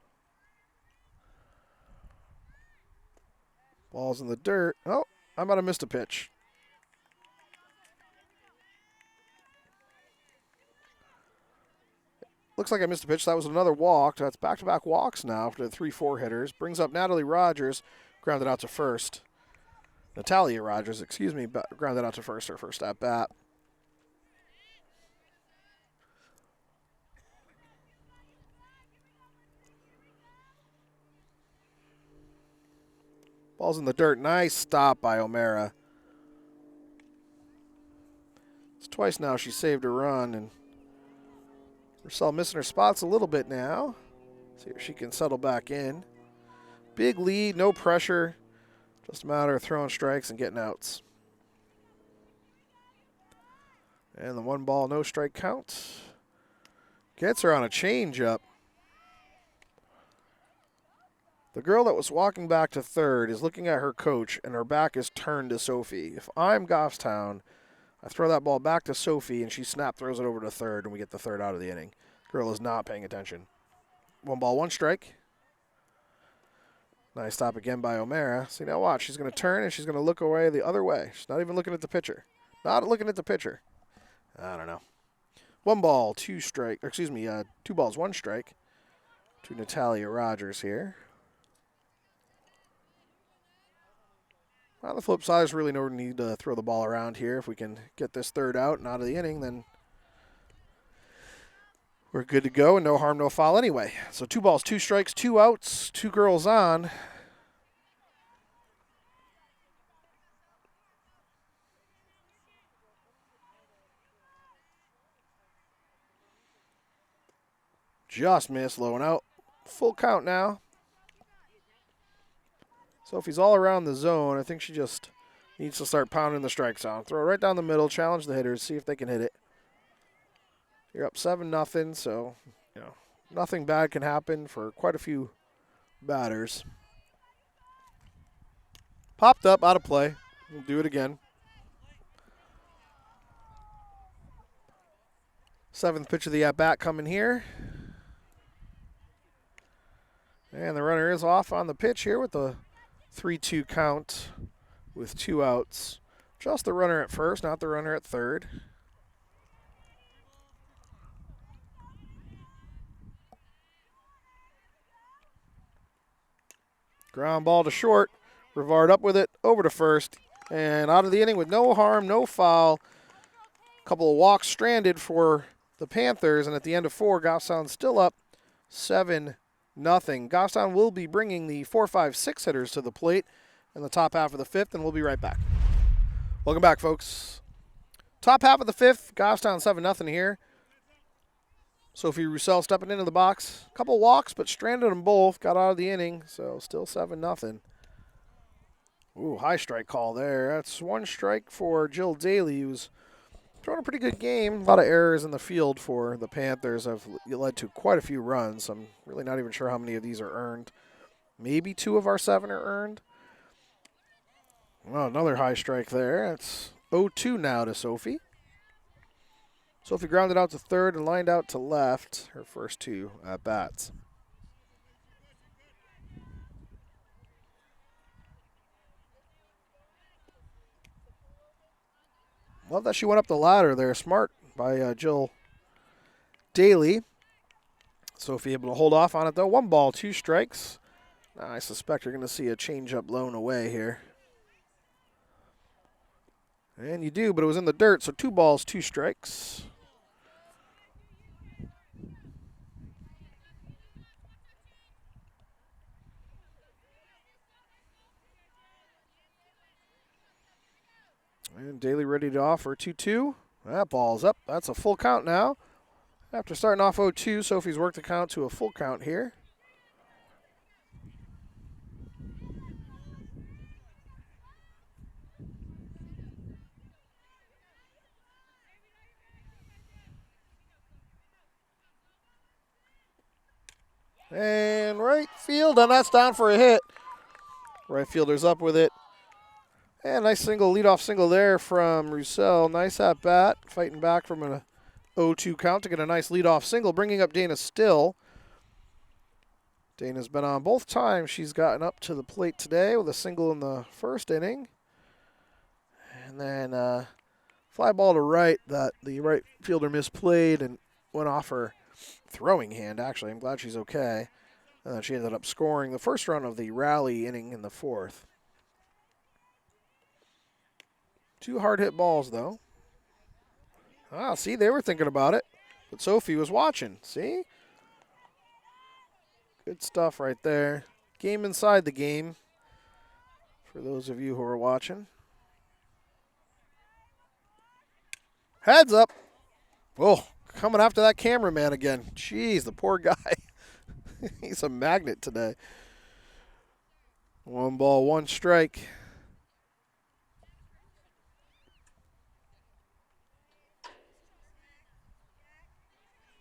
Ball's in the dirt. Oh, I might have missed a pitch. Looks like I missed a pitch. That was another walk. That's back-to-back walks now for the 3-4 hitters. Brings up Natalie Rogers, grounded out to first. Natalia Rogers, excuse me, grounded out to first, her first at bat. Ball's in the dirt. Nice stop by O'Mara. It's twice now she saved a run, and Rousseau missing her spots a little bit now. See if she can settle back in. Big lead, no pressure. Just a matter of throwing strikes and getting outs. And the 1 ball, no strike count. Gets her on a changeup. The girl that was walking back to third is looking at her coach, and her back is turned to Sophie. If I'm Goffstown, I throw that ball back to Sophie, and she snap throws it over to third, and we get the third out of the inning. Girl is not paying attention. 1 ball, 1 strike. Nice stop again by O'Mara. See, now watch. She's going to turn, and she's going to look away the other way. She's not even looking at the pitcher. Not looking at the pitcher. I don't know. 1 ball, 2 strike. Or excuse me, 2 balls, 1 strike to Natalia Rogers here. On the flip side, there's really no need to throw the ball around here. If we can get this third out and out of the inning, then we're good to go, and no harm, no foul anyway. So 2 balls, 2 strikes, 2 outs, 2 girls on. Just missed, low and out. Full count now. Sophie's all around the zone. I think she just needs to start pounding the strike zone. Throw it right down the middle, challenge the hitters, see if they can hit it. You're up 7-0, so you know nothing bad can happen for quite a few batters. Popped up, out of play. We'll do it again. 7th pitch of the at-bat coming here. And the runner is off on the pitch here with the 3-2 count with 2 outs. Just the runner at first, not the runner at third. Ground ball to short. Rivard up with it, over to first, and out of the inning with no harm, no foul. A couple of walks stranded for the Panthers, and at the end of 4, Goffstown still up 7-0. Goffstown will be bringing the 4, 5, 6 hitters to the plate in the top half of the 5th, and we'll be right back. Welcome back, folks. Top half of the 5th, Goffstown 7-0 here. Sophie Roussel stepping into the box. A couple walks, but stranded them both. Got out of the inning, so still 7-0. Ooh, high strike call there. That's 1 strike for Jill Daly, who's throwing a pretty good game. A lot of errors in the field for the Panthers have led to quite a few runs. I'm really not even sure how many of these are earned. Maybe 2 of our 7 are earned. Well, another high strike there. It's 0-2 now to Sophie. Sophie grounded out to third and lined out to left, her first 2 at-bats. Love that she went up the ladder there. Smart by Jill Daly. Sophie able to hold off on it, though. 1 ball, 2 strikes. Now, I suspect you're going to see a changeup blown away here. And you do, but it was in the dirt, so 2 balls, 2 strikes. And Daly ready to offer 2-2. That ball's up. That's a full count now. After starting off 0-2, Sophie's worked the count to a full count here. And right field, and that's down for a hit. Right fielder's up with it. And nice leadoff single there from Roussel. Nice at bat, fighting back from a 0-2 count to get a nice leadoff single, bringing up Dana Still. Dana's been on both times. She's gotten up to the plate today with a single in the first inning. And then fly ball to right that the right fielder misplayed and went off her throwing hand, actually. I'm glad she's okay. And then she ended up scoring the first run of the rally inning in the 4th. 2 hard hit balls, though. Ah, see, they were thinking about it, but Sophie was watching. See? Good stuff right there. Game inside the game for those of you who are watching. Heads up. Oh, coming after that cameraman again. Jeez, the poor guy. He's a magnet today. 1 ball, 1 strike.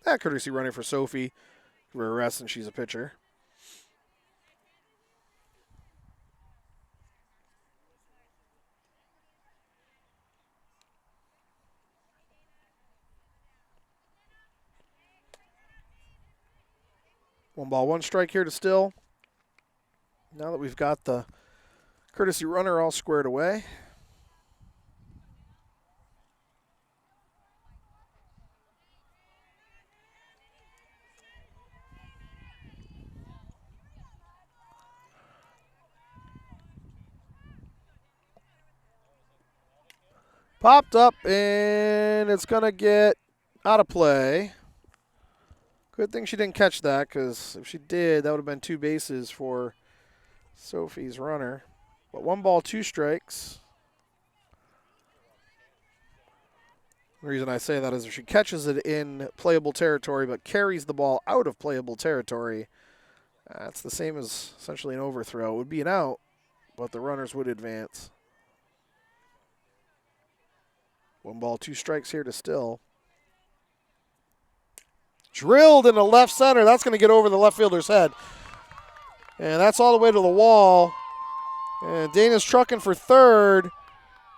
That courtesy running for Sophie. Give her a rest, and she's a pitcher. One ball, 1 strike here to Still. Now that we've got the courtesy runner all squared away. Popped up, and it's going to get out of play. Good thing she didn't catch that, because if she did, that would have been 2 bases for Sophie's runner. But 1 ball, 2 strikes. The reason I say that is if she catches it in playable territory but carries the ball out of playable territory, that's the same as essentially an overthrow. It would be an out, but the runners would advance. 1 ball, 2 strikes here to Still. Drilled into left center. That's going to get over the left fielder's head. And that's all the way to the wall. And Dana's trucking for third.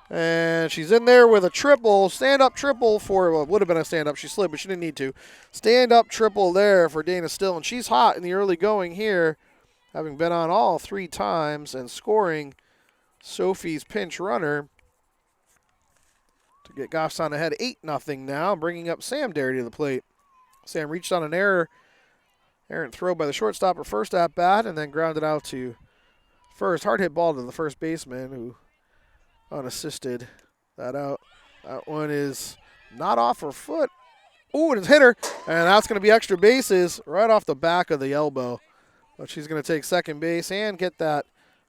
And she's in there with a triple, stand-up triple for, well, it would have been a stand-up. She slid, but she didn't need to. Stand-up triple there for Dana Still, and she's hot in the early going here, having been on all 3 times and scoring Sophie's pinch runner to get Goffstown ahead 8-0 now, bringing up Sam Derry to the plate. Sam reached on an errant throw by the shortstop her first at-bat and then grounded out to first. Hard hit ball to the first baseman who unassisted that out. That one is not off her foot. Ooh, and it's hit her. And that's going to be extra bases right off the back of the elbow. But she's going to take second base and get that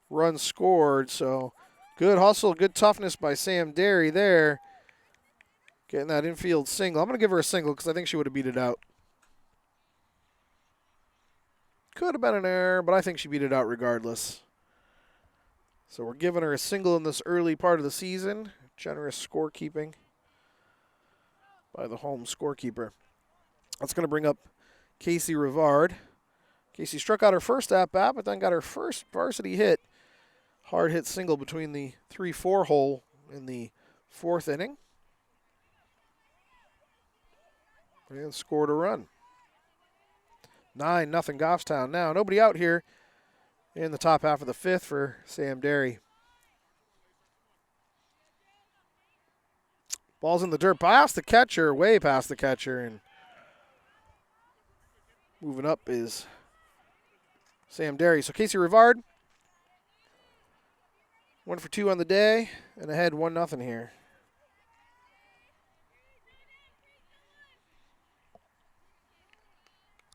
run scored. So good hustle, good toughness by Sam Derry there. Getting that infield single. I'm going to give her a single because I think she would have beat it out. Could have been an error, but I think she beat it out regardless. So we're giving her a single in this early part of the season. Generous scorekeeping by the home scorekeeper. That's going to bring up Casey Rivard. Casey struck out her first at-bat, but then got her first varsity hit. Hard hit single between the 3-4 hole in the 4th inning. And scored a run. 9-0 Goffstown now. Nobody out here in the top half of the 5th for Sam Derry. Ball's in the dirt past the catcher, way past the catcher, and moving up is Sam Derry. So Casey Rivard, 1 for 2 on the day, and ahead 1-0 here.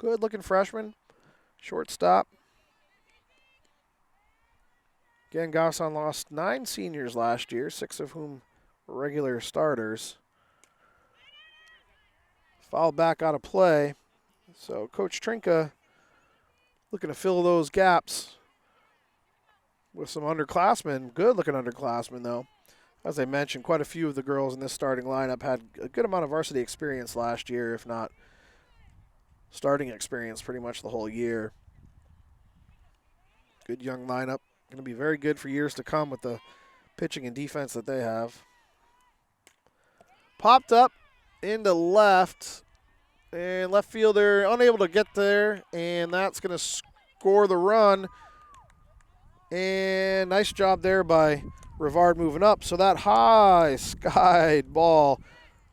Good looking freshman, shortstop. Again, Goffstown lost 9 seniors last year, 6 of whom were regular starters. Fouled back out of play. So Coach Trinka looking to fill those gaps with some underclassmen. Good looking underclassmen, though. As I mentioned, quite a few of the girls in this starting lineup had a good amount of varsity experience last year, if not starting experience pretty much the whole year. Good young lineup. Going to be very good for years to come with the pitching and defense that they have. Popped up into left, and left fielder unable to get there, and that's going to score the run. And nice job there by Rivard moving up. So that high skied ball,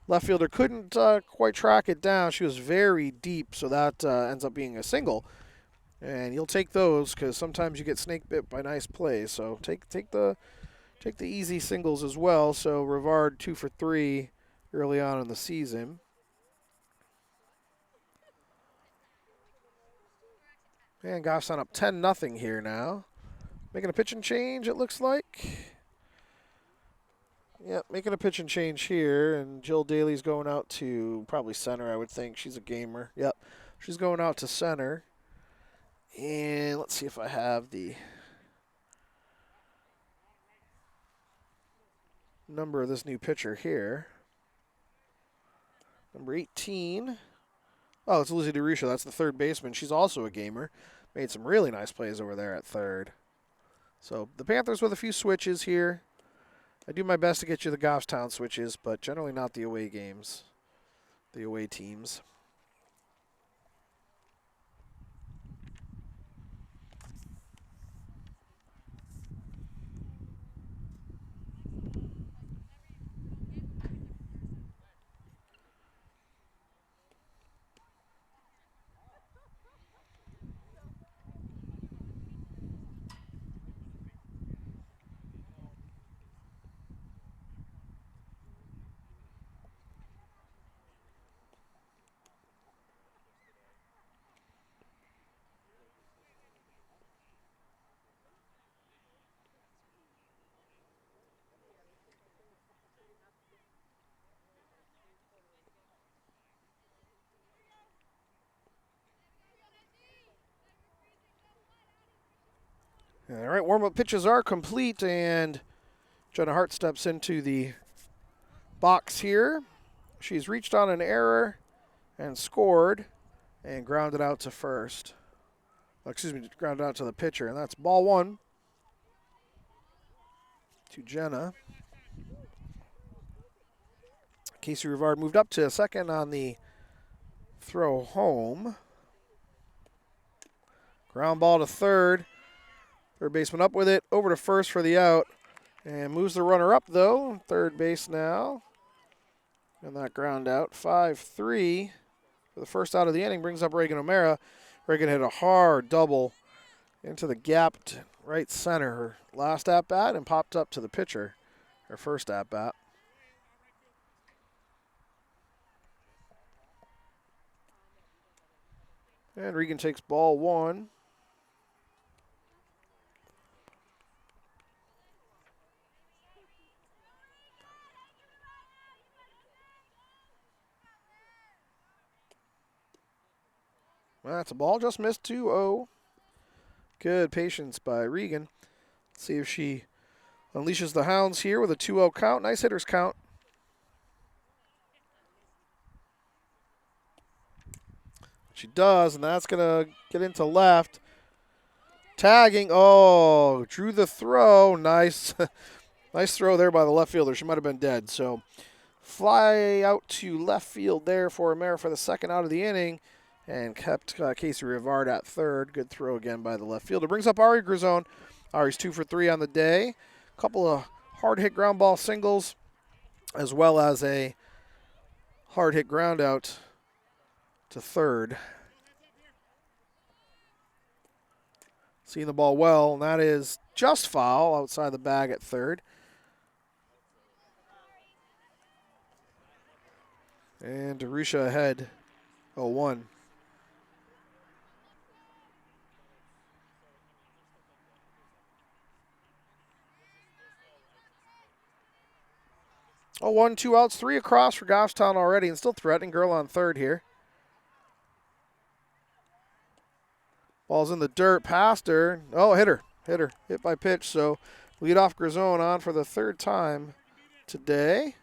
left fielder couldn't quite track it down. She was very deep, so that ends up being a single. And you'll take those because sometimes you get snake bit by nice plays. So take the easy singles as well. So Rivard 2 for 3 early on in the season. And Goffstown up 10-0 here now. Making a pitch and change, it looks like. Yep, making a pitch and change here, and Jill Daly's going out to probably center, I would think. She's a gamer. Yep, she's going out to center. And let's see if I have the number of this new pitcher here. Number 18. Oh, it's Lizzie DeRusha. That's the third baseman. She's also a gamer. Made some really nice plays over there at third. So the Panthers with a few switches here. I do my best to get you the Goffstown switches, but generally not the away games, the away teams. All right, warm-up pitches are complete, and Jenna Hart steps into the box here. She's reached on an error and scored and grounded out to first. Grounded out to the pitcher, and that's ball 1. to Jenna. Casey Rivard moved up to second on the throw home. Ground ball to third. Third baseman up with it. Over to first for the out. And moves the runner up, though. Third base now. And that ground out. 5-3 for the first out of the inning. Brings up Reagan O'Mara. Reagan hit a hard double into the gapped right center. Her last at-bat and popped up to the pitcher. Her first at-bat. And Regan takes ball one. That's a ball, just missed 2-0. Good patience by Regan. Let's see if she unleashes the hounds here with a 2-0 count. Nice hitters count. She does, and that's going to get into left. Tagging. Oh, drew the throw. Nice. Nice throw there by the left fielder. She might have been dead. So fly out to left field there for O'Mara for the second out of the inning. And kept Casey Rivard at third. Good throw again by the left fielder. Brings up Ari Grisone. Ari's 2 for 3 on the day. A couple of hard hit ground ball singles, as well as a hard hit ground out to third. Seeing the ball well, and that is just foul outside the bag at third. And Darusha ahead 0-1. Oh, 1, 2 outs, 3 across for Goffstown already, and still threatening. Girl on third here. Ball's in the dirt, past her. Oh, hit her. Hit by pitch. So leadoff Grisone on for the third time today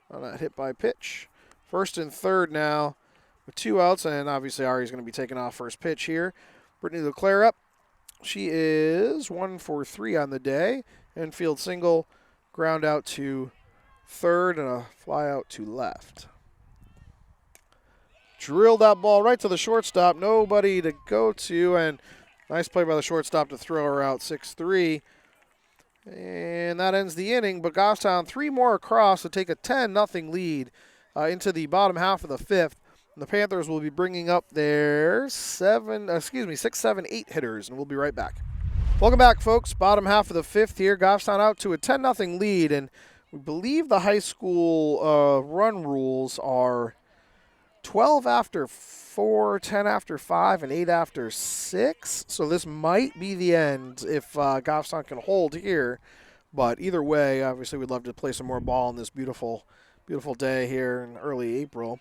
on that hit by pitch. First and third now with 2 outs, and obviously Ari's going to be taking off first pitch here. Brittany LeClaire up. She is 1 for 3 on the day. Infield single, ground out to third, and a fly out to left. Drilled that ball right to the shortstop. Nobody to go to, and nice play by the shortstop to throw her out 6-3. And that ends the inning, but Goffstown 3 more across to take a 10-0 lead into the bottom half of the fifth. And the Panthers will be bringing up their 6, 7, 8 hitters, and we'll be right back. Welcome back, folks. Bottom half of the fifth here. Goffstown out to a 10-0 lead, and we believe the high school run rules are 12 after 4, 10 after 5, and 8 after 6. So this might be the end if Goffstown can hold here. But either way, obviously we'd love to play some more ball on this beautiful, beautiful day here in early April.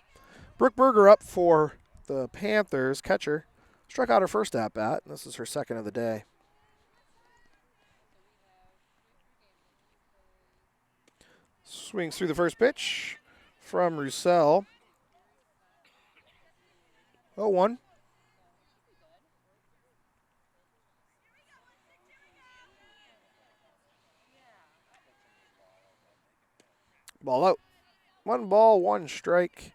Brooke Berger up for the Panthers, catcher. Struck out her first at-bat. This is her second of the day. Swings through the first pitch from Roussel. 0-1. Ball out. 1 ball, 1 strike.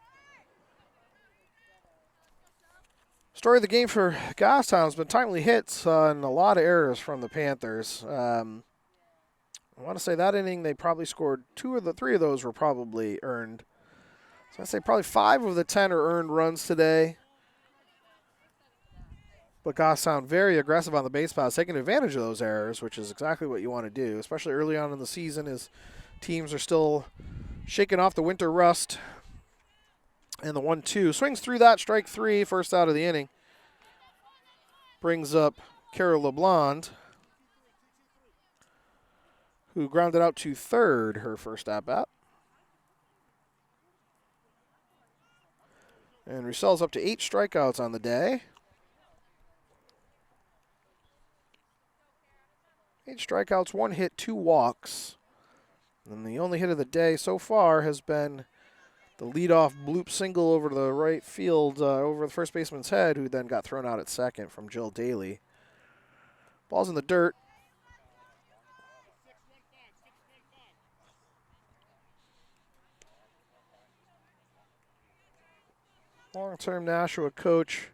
Story of the game for Goffstown has been timely hits and a lot of errors from the Panthers. I want to say that inning they probably scored 3 of those were probably earned. So I'd say probably 5 of the 10 are earned runs today. But Goffstown very aggressive on the base paths, taking advantage of those errors, which is exactly what you want to do, especially early on in the season as teams are still shaking off the winter rust. And the 1-2 swings through that, strike 3, first out of the inning. Brings up Carol LeBlond, who grounded out to third her first at-bat. And Roussel's up to 8 strikeouts on the day. 8 strikeouts, 1 hit, 2 walks. And the only hit of the day so far has been the leadoff bloop single over to the right field over the first baseman's head, who then got thrown out at second from Jill Daly. Ball's in the dirt. long-term Nashua coach.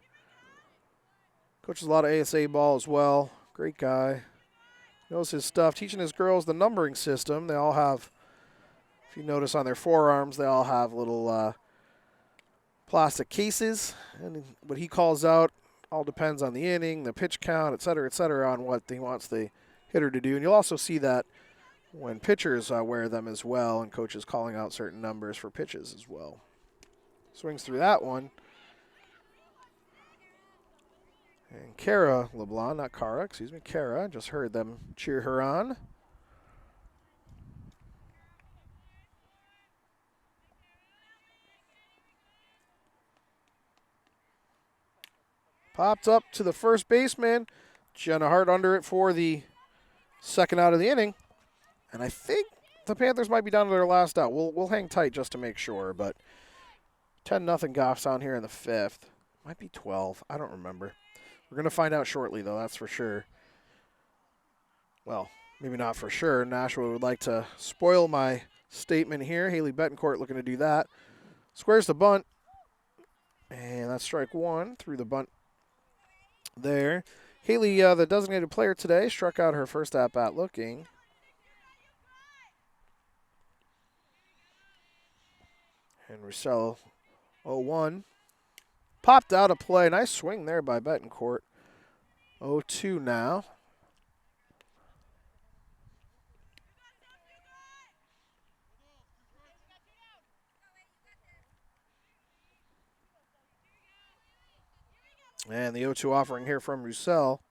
Coaches a lot of ASA ball as well. Great guy. Knows his stuff. Teaching his girls the numbering system. They all have, if you notice on their forearms, they all have little plastic cases. And what he calls out all depends on the inning, the pitch count, et cetera, on what he wants the hitter to do. And you'll also see that when pitchers wear them as well, and coaches calling out certain numbers for pitches as well. Swings through that one. And Kara LeBlanc, not Cara, excuse me, Kara, just heard them cheer her on. Popped up to the first baseman. Jenna Hart under it for the second out of the inning. And I think the Panthers might be down to their last out. We'll hang tight just to make sure, but 10-0 Goffstown here in the fifth. Might be 12. I don't remember. We're going to find out shortly, though, that's for sure. Well, maybe not for sure. Nashua would like to spoil my statement here. Haley Betancourt looking to do that. Squares the bunt. And that's strike one through the bunt there. Haley, the designated player today, struck out her first at-bat looking. And Roussel 0-1. Popped out of play. Nice swing there by Betancourt. 0-2 now. And the 0-2 offering here from Roussel.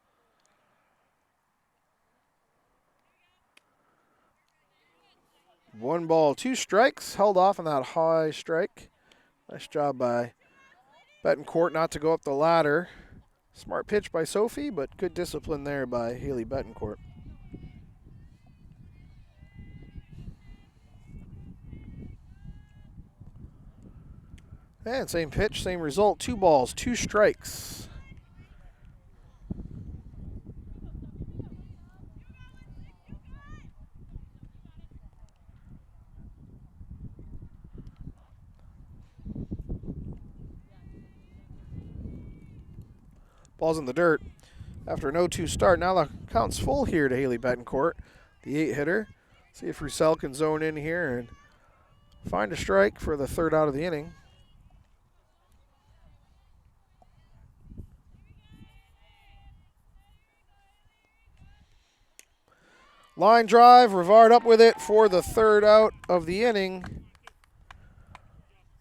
One ball, two strikes. Held off on that high strike. Nice job by Betancourt not to go up the ladder. Smart pitch by Sophie, but good discipline there by Haley Betancourt. And same pitch, same result. 2 balls, 2 strikes. Ball's in the dirt. After an 0-2 start, now the count's full here to Haley Betancourt, the 8-hitter. See if Roussel can zone in here and find a strike for the third out of the inning. Line drive, Rivard up with it for the third out of the inning.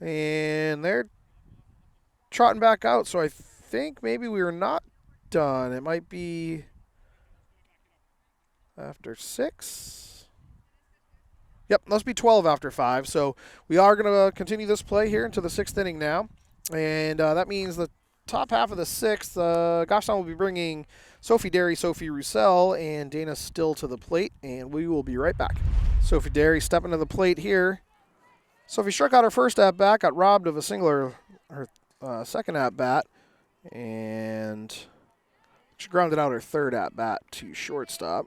And they're trotting back out, so I think maybe we are not done. It might be after 6. Yep, must be 12 after 5. So we are going to continue this play here into the 6th inning now. And that means the top half of the 6th, Goffstown will be bringing Sophie Derry, Sophie Roussel, and Dana Still to the plate. And we will be right back. Sophie Derry stepping to the plate here. Sophie struck out her first at-bat, got robbed of a single her second at-bat, and she grounded out her third at-bat to shortstop.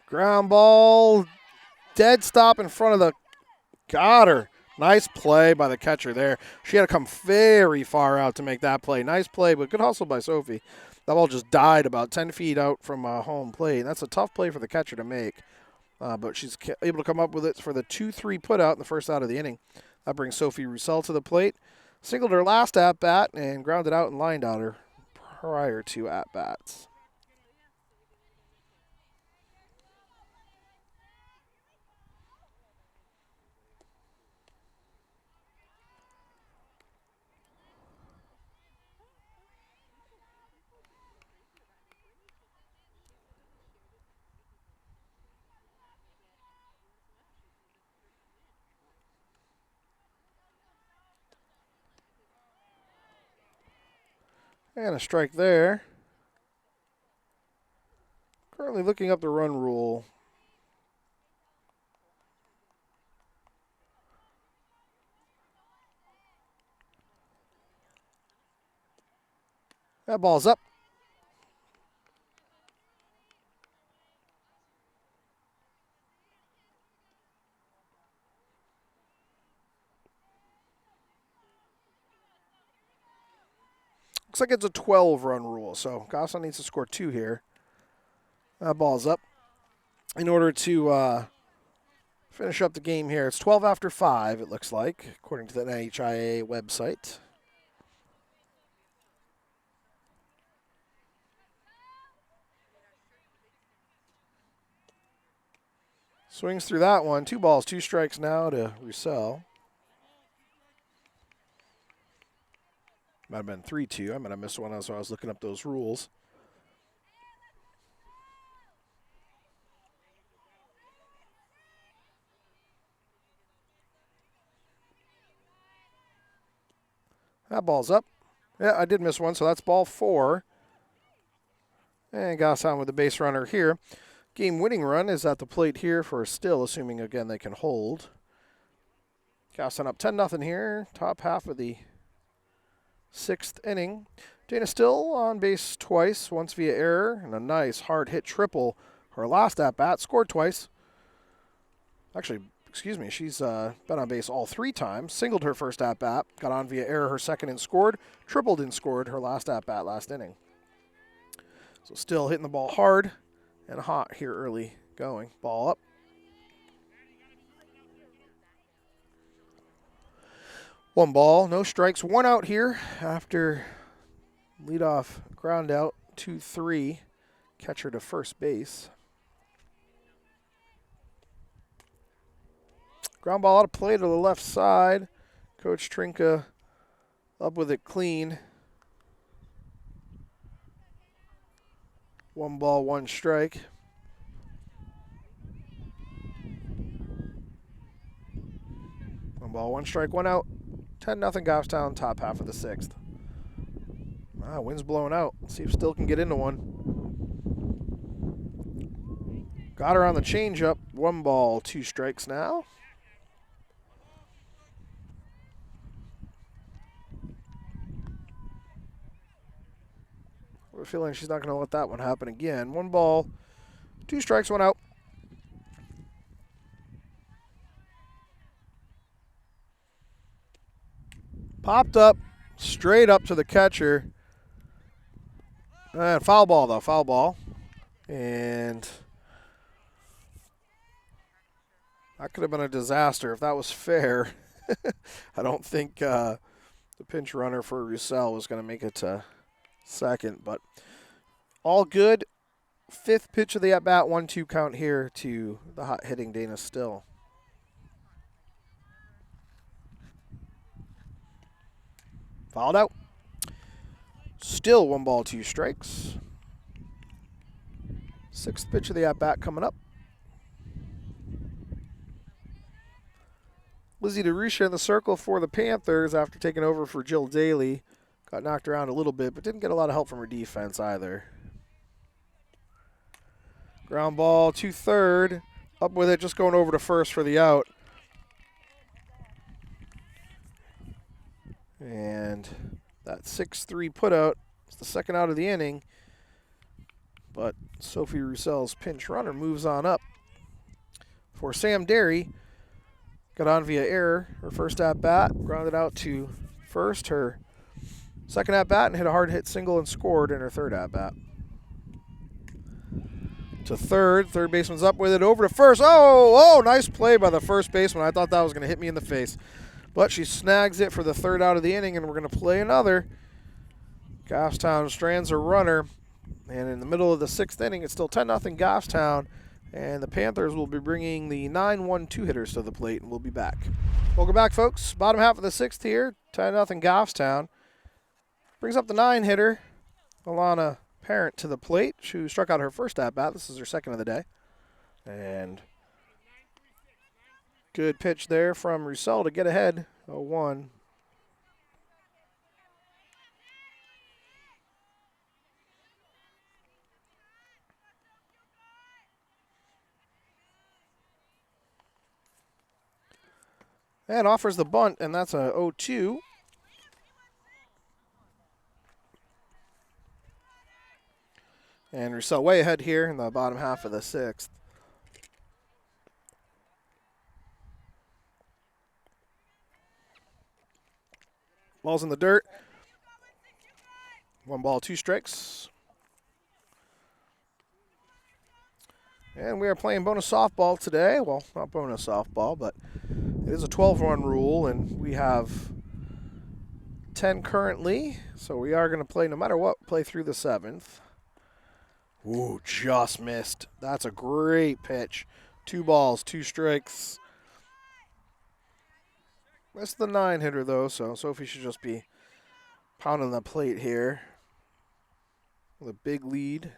Ground ball, dead stop in front of the, got her. Nice play by the catcher there. She had to come very far out to make that play. Nice play, but good hustle by Sophie. That ball just died about 10 feet out from home plate. That's a tough play for the catcher to make, but she's able to come up with it for the 2-3 put out in the first out of the inning. That brings Sophie Roussel to the plate. Singled her last at-bat and grounded out and lined out her prior to at-bats. And a strike there. Currently looking up the run rule. That ball's up. Looks like it's a 12-run rule, so Goffstown needs to score 2 here. That ball's up. In order to finish up the game here, it's 12 after 5, it looks like, according to the NHIA website. Swings through that one. 2 balls, 2 strikes now to Roussel. Might have been 3-2. I might have missed one as I was looking up those rules. That ball's up. Yeah, I did miss one, so that's ball 4. And Goffstown with the base runner here. Game-winning run is at the plate here for Still, assuming, again, they can hold. Goffstown up 10-0 here, top half of the 6th inning. Dana Still on base twice, once via error, and a nice hard-hit triple. Her last at-bat, scored twice. Actually, excuse me, she's been on base all 3 times. Singled her first at-bat, got on via error her second and scored. Tripled and scored her last at-bat last inning. So Still hitting the ball hard and hot here early going. Ball up. One ball, no strikes, 1 out here after leadoff ground out, 2-3. Catcher to first base. Ground ball out of play to the left side. Coach Trinka up with it clean. 1 ball, 1 strike. One ball, 1 strike, 1 out. 10-0 Goffstown, top half of the 6th. Wind's blowing out. Let's see if Still can get into one. Got her on the changeup. 1 ball, 2 strikes now. I have a feeling she's not going to let that one happen again. 1 ball, 2 strikes, 1 out. Popped up, straight up to the catcher. And foul ball, though, foul ball. And that could have been a disaster if that was fair. I don't think the pinch runner for Roussel was going to make it to second, but all good. 5th pitch of the at-bat, 1-2 count here to the hot-hitting Dana Still. Fouled out. Still 1 ball, 2 strikes. 6th pitch of the at-bat coming up. Lizzie DeRusha in the circle for the Panthers after taking over for Jill Daly. Got knocked around a little bit, but didn't get a lot of help from her defense either. Ground ball to third. Up with it, just going over to first for the out. And that 6-3 putout is the second out of the inning. But Sophie Roussel's pinch runner moves on up. For Sam Derry, got on via error. Her first at-bat, grounded out to first. Her second at-bat and hit a hard-hit single and scored in her third at-bat. To third. Third baseman's up with it. Over to first. Oh, nice play by the first baseman. I thought that was going to hit me in the face. But she snags it for the third out of the inning, and we're going to play another. Goffstown strands a runner. And in the middle of the 6th inning, it's still 10-0 Goffstown. And the Panthers will be bringing the 9-1-2 hitters to the plate, and we'll be back. Welcome back, folks. Bottom half of the 6th here. 10-0 Goffstown. Brings up the 9-hitter, Alana Parent, to the plate, who struck out her first at-bat. This is her second of the day. And good pitch there from Roussel to get ahead, 0-1. And offers the bunt, and that's a 0-2. And Roussel way ahead here in the bottom half of the 6th. Ball's in the dirt. 1 ball, 2 strikes. And we are playing bonus softball today. Well, not bonus softball, but it is a 12-run rule, and we have 10 currently. So we are going to play, no matter what, play through the 7th. Ooh, just missed. That's a great pitch. 2 balls, 2 strikes. Missed the 9-hitter, though, so Sophie should just be pounding the plate here with a big lead.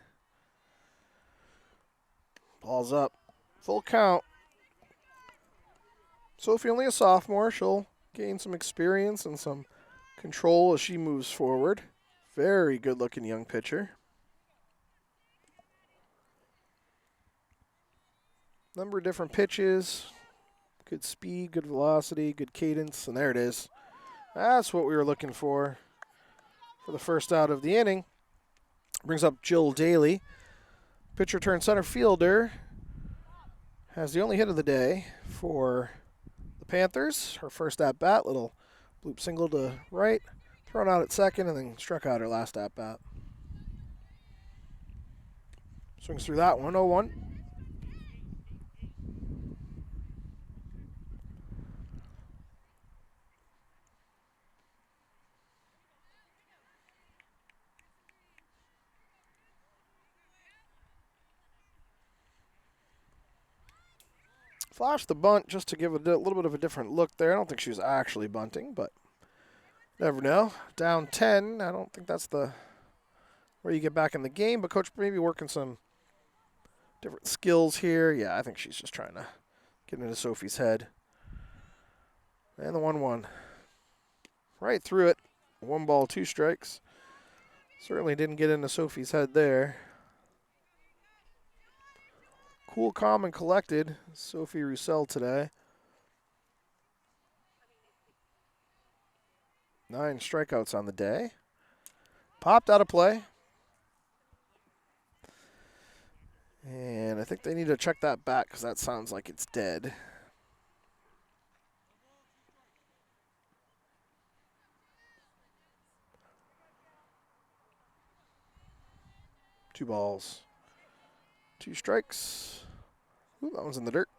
Ball's up. Full count. Sophie only a sophomore. She'll gain some experience and some control as she moves forward. Very good-looking young pitcher. Number of different pitches. Good speed, good velocity, good cadence, and there it is. That's what we were looking for the first out of the inning. Brings up Jill Daly. Pitcher turned center fielder. Has the only hit of the day for the Panthers. Her first at-bat, little bloop single to right. Thrown out at second and then struck out her last at-bat. Swings through that one, 0-1. Flash the bunt just to give a little bit of a different look there. I don't think she was actually bunting, but never know. Down 10. I don't think that's the where you get back in the game, but Coach maybe working some different skills here. Yeah, I think she's just trying to get into Sophie's head. And the 1-1. Right through it. 1 ball, 2 strikes. Certainly didn't get into Sophie's head there. Cool, calm, and collected, Sophie Roussel today. 9 strikeouts on the day. Popped out of play. And I think they need to check that back because that sounds like it's dead. Two balls. 2 strikes. Ooh, that one's in the dirt.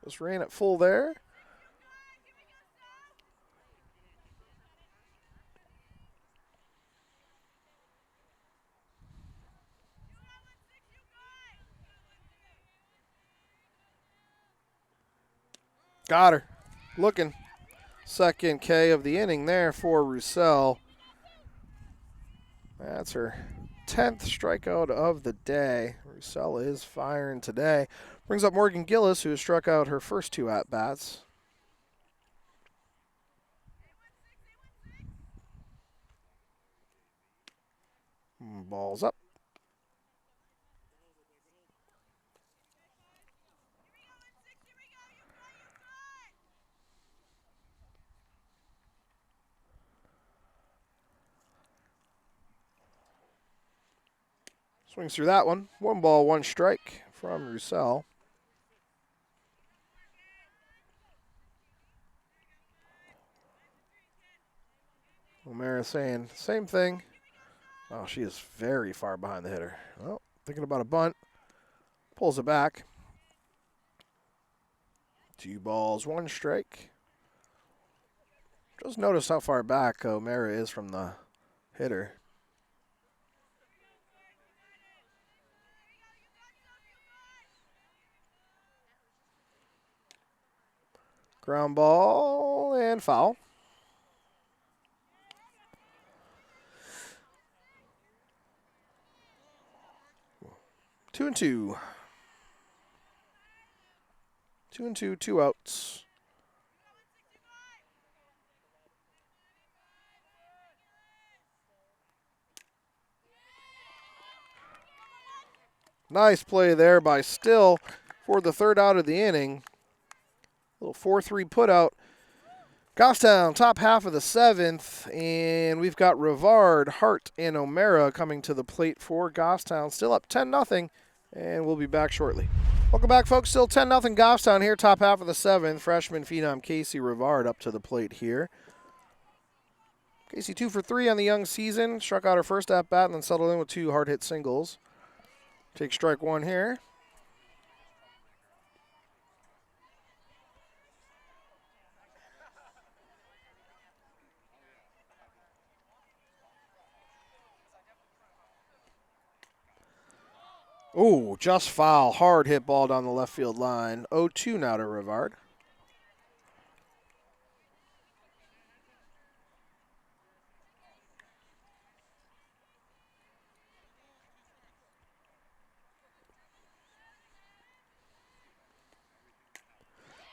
Just ran it full there. Got her. Looking. Second K of the inning there for Roussel. That's her 10th strikeout of the day. Roussel is firing today. Brings up Morgan Gillis, who has struck out her first 2 at-bats. Ball's up. Swings through that one. 1 ball, 1 strike from Roussel. O'Mara saying same thing. Oh, she is very far behind the hitter. Well, thinking about a bunt. Pulls it back. 2 balls, 1 strike. Just notice how far back O'Mara is from the hitter. Ground ball and foul. 2-2. 2-2, 2 outs. Nice play there by Still for the 3rd out of the inning. Little 4-3 putout. Goffstown, top half of the 7th, and we've got Rivard, Hart, and O'Mara coming to the plate for Goffstown. Still up 10-0, and we'll be back shortly. Welcome back, folks. Still 10-0 Goffstown here, top half of the 7th. Freshman phenom Casey Rivard up to the plate here. Casey 2 for 3 on the young season. Struck out her first at-bat and then settled in with 2 hard-hit singles. Take strike 1 here. Ooh, just foul. Hard hit ball down the left field line. 0-2 now to Rivard.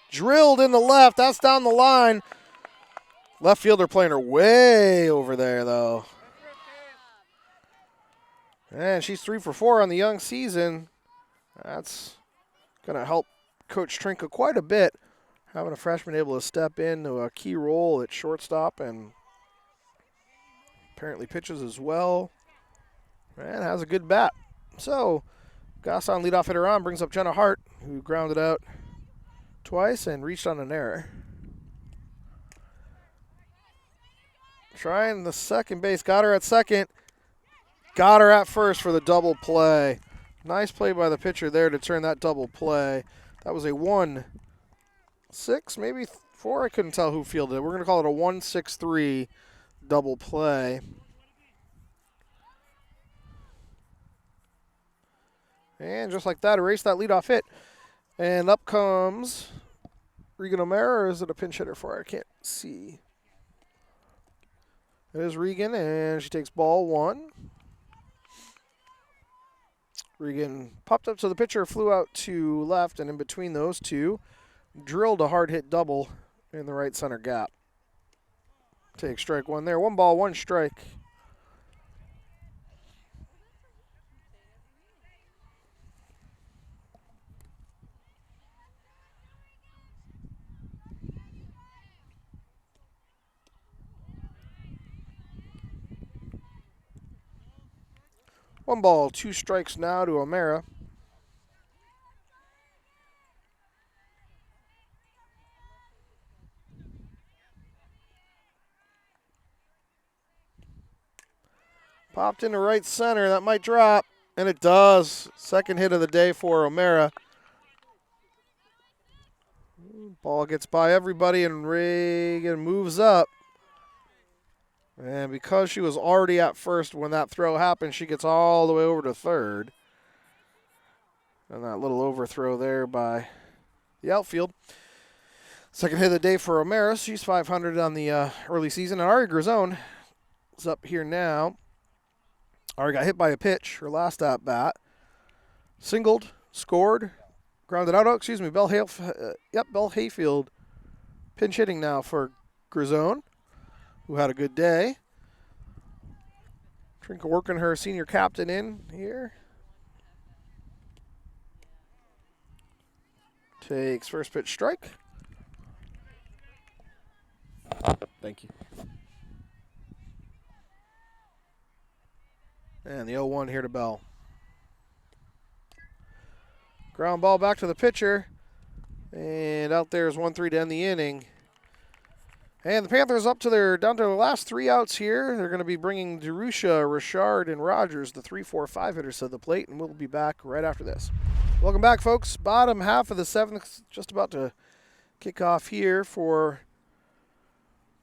Drilled in the left. That's down the line. Left fielder playing her way over there, though. And she's 3 for 4 on the young season. That's going to help Coach Trinka quite a bit, having a freshman able to step into a key role at shortstop and apparently pitches as well. And has a good bat. So, Goffstown leadoff hitter on, brings up Jenna Hart, who grounded out twice and reached on an error. Trying the second base, got her at second. Got her at first for the double play. Nice play by the pitcher there to turn that double play. That was a 1-6, maybe 4. I couldn't tell who fielded it. We're going to call it a 1-6-3 double play. And just like that, erase that leadoff hit. And up comes Regan O'Mara, or is it a pinch hitter for her? I can't see. It is Regan, and she takes ball 1. Regan popped up to the pitcher, flew out to left, and in between those two, drilled a hard hit double in the right center gap. Take strike 1 there. 1 ball, 1 strike. One ball, 2 strikes now to O'Mara. Popped into right center. That might drop, and it does. Second hit of the day for O'Mara. Ball gets by everybody, and Reagan moves up. And because she was already at first when that throw happened, she gets all the way over to third. And that little overthrow there by the outfield. Second hit of the day for O'Mara. She's 500 on the early season. And Ari Grazone is up here now. Ari got hit by a pitch, her last at bat. Singled, scored, grounded out. Oh, excuse me, Bell Hayfield pinch hitting now for Grazone, who had a good day. Trinka working her senior captain in here. Takes first pitch strike. Thank you. And the 0-1 here to Bell. Ground ball back to the pitcher. And out there is 1-3 to end the inning. And the Panthers down to their last 3 outs here. They're going to be bringing Derusha, Richard, and Rogers, the 3-4-5 hitters, to the plate, and we'll be back right after this. Welcome back, folks. Bottom half of the 7th, just about to kick off here for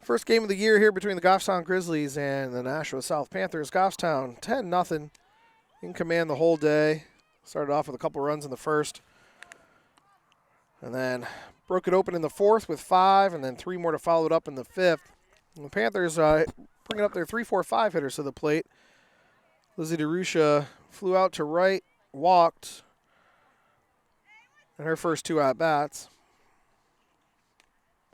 first game of the year here between the Goffstown Grizzlies and the Nashua South Panthers. Goffstown 10-0 in command the whole day. Started off with a couple runs in the first, and then broke it open in the 4th with 5, and then 3 more to follow it up in the 5th. And the Panthers bringing up their 3-4-5 hitters to the plate. Lizzie DeRusha flew out to right, walked in her first 2 at-bats.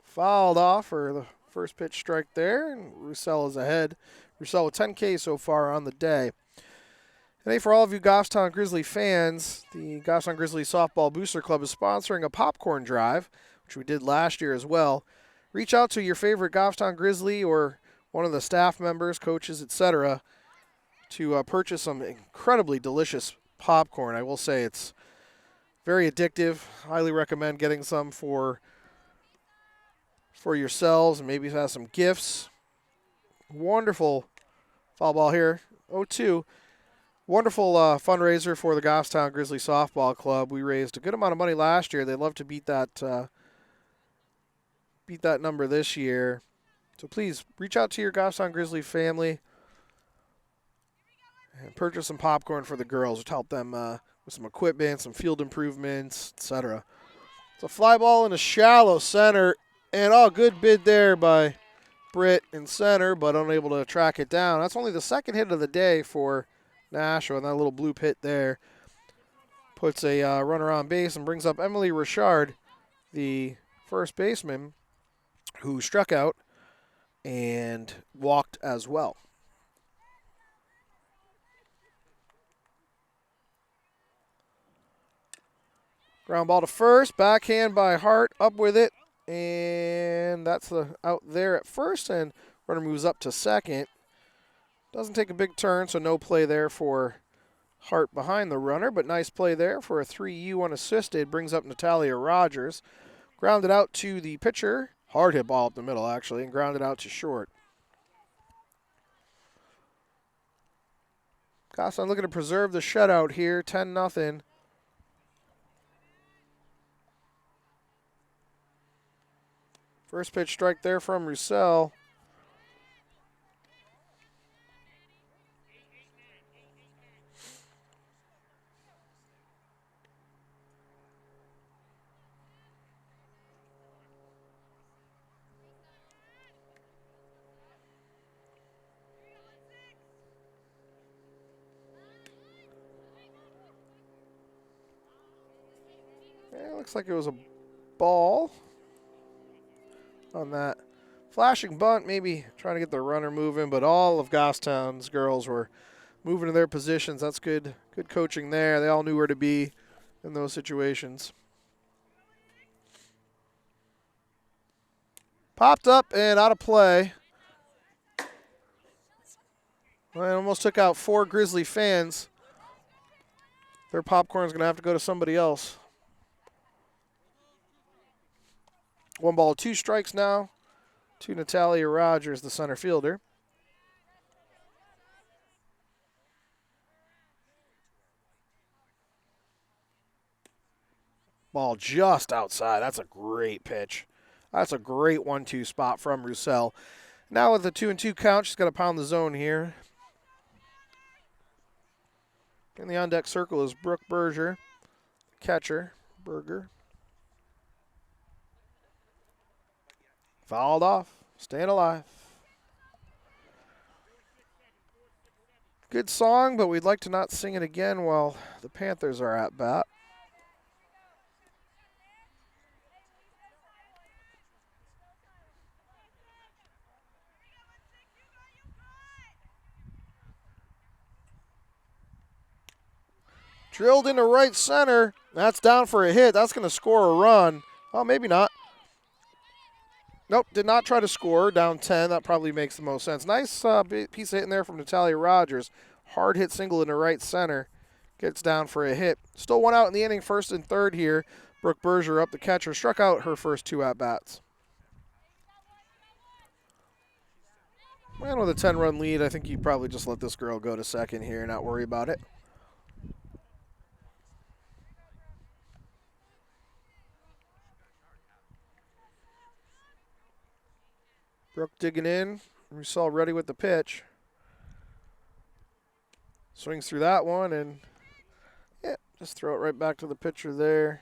Fouled off for the first pitch strike there, and Roussel is ahead. Roussel with 10 Ks so far on the day. And hey, for all of you Goffstown Grizzly fans, the Goffstown Grizzly Softball Booster Club is sponsoring a popcorn drive, which we did last year as well. Reach out to your favorite Goffstown Grizzly or one of the staff members, coaches, etc., to purchase some incredibly delicious popcorn. I will say it's very addictive. Highly recommend getting some for yourselves and maybe have some gifts. Wonderful foul ball here. 0-2. Wonderful fundraiser for the Goffstown Grizzly Softball Club. We raised a good amount of money last year. They'd love to beat that number this year. So please reach out to your Goffstown Grizzly family and purchase some popcorn for the girls to help them with some equipment, some field improvements, etc. It's a fly ball in a shallow center, and good bid there by Britt in center, but unable to track it down. That's only the second hit of the day for Nashua, and that little bloop hit there puts a runner on base and brings up Emily Richard, the first baseman, who struck out and walked as well. Ground ball to first, backhand by Hart, up with it, and that's the out there at first, and runner moves up to second. Doesn't take a big turn, so no play there for Hart behind the runner, but nice play there for a 3U unassisted. Brings up Natalia Rogers. Grounded out to the pitcher. Hard hit ball up the middle, actually, and grounded out to short. Goffstown looking to preserve the shutout here, 10-0. First pitch strike there from Roussel. Yeah, looks like it was a ball on that flashing bunt, maybe trying to get the runner moving, but all of Goffstown's girls were moving to their positions. That's good coaching there. They all knew where to be in those situations. Popped up and out of play. Well, it almost took out 4 Grizzly fans. Their popcorn's going to have to go to somebody else. 1 ball, 2 strikes now to Natalia Rogers, the center fielder. Ball just outside. That's a great pitch. That's a great 1-2 spot from Roussel. Now with the 2-2 count, she's got to pound the zone here. In the on-deck circle is Brooke Berger, catcher, Berger. Fouled off, staying alive. Good song, but we'd like to not sing it again while the Panthers are at bat. Drilled into right center. That's down for a hit. That's going to score a run. Oh, maybe not. Nope, did not try to score. Down 10. That probably makes the most sense. Nice piece of hitting there from Natalia Rogers. Hard hit single into right center. Gets down for a hit. Still 1 out in the inning, first and third here. Brooke Berger up, the catcher. Struck out her first 2 at-bats. And with a 10-run lead, I think you probably just let this girl go to second here and not worry about it. Brooke digging in. We saw ready with the pitch. Swings through that one and just throw it right back to the pitcher there.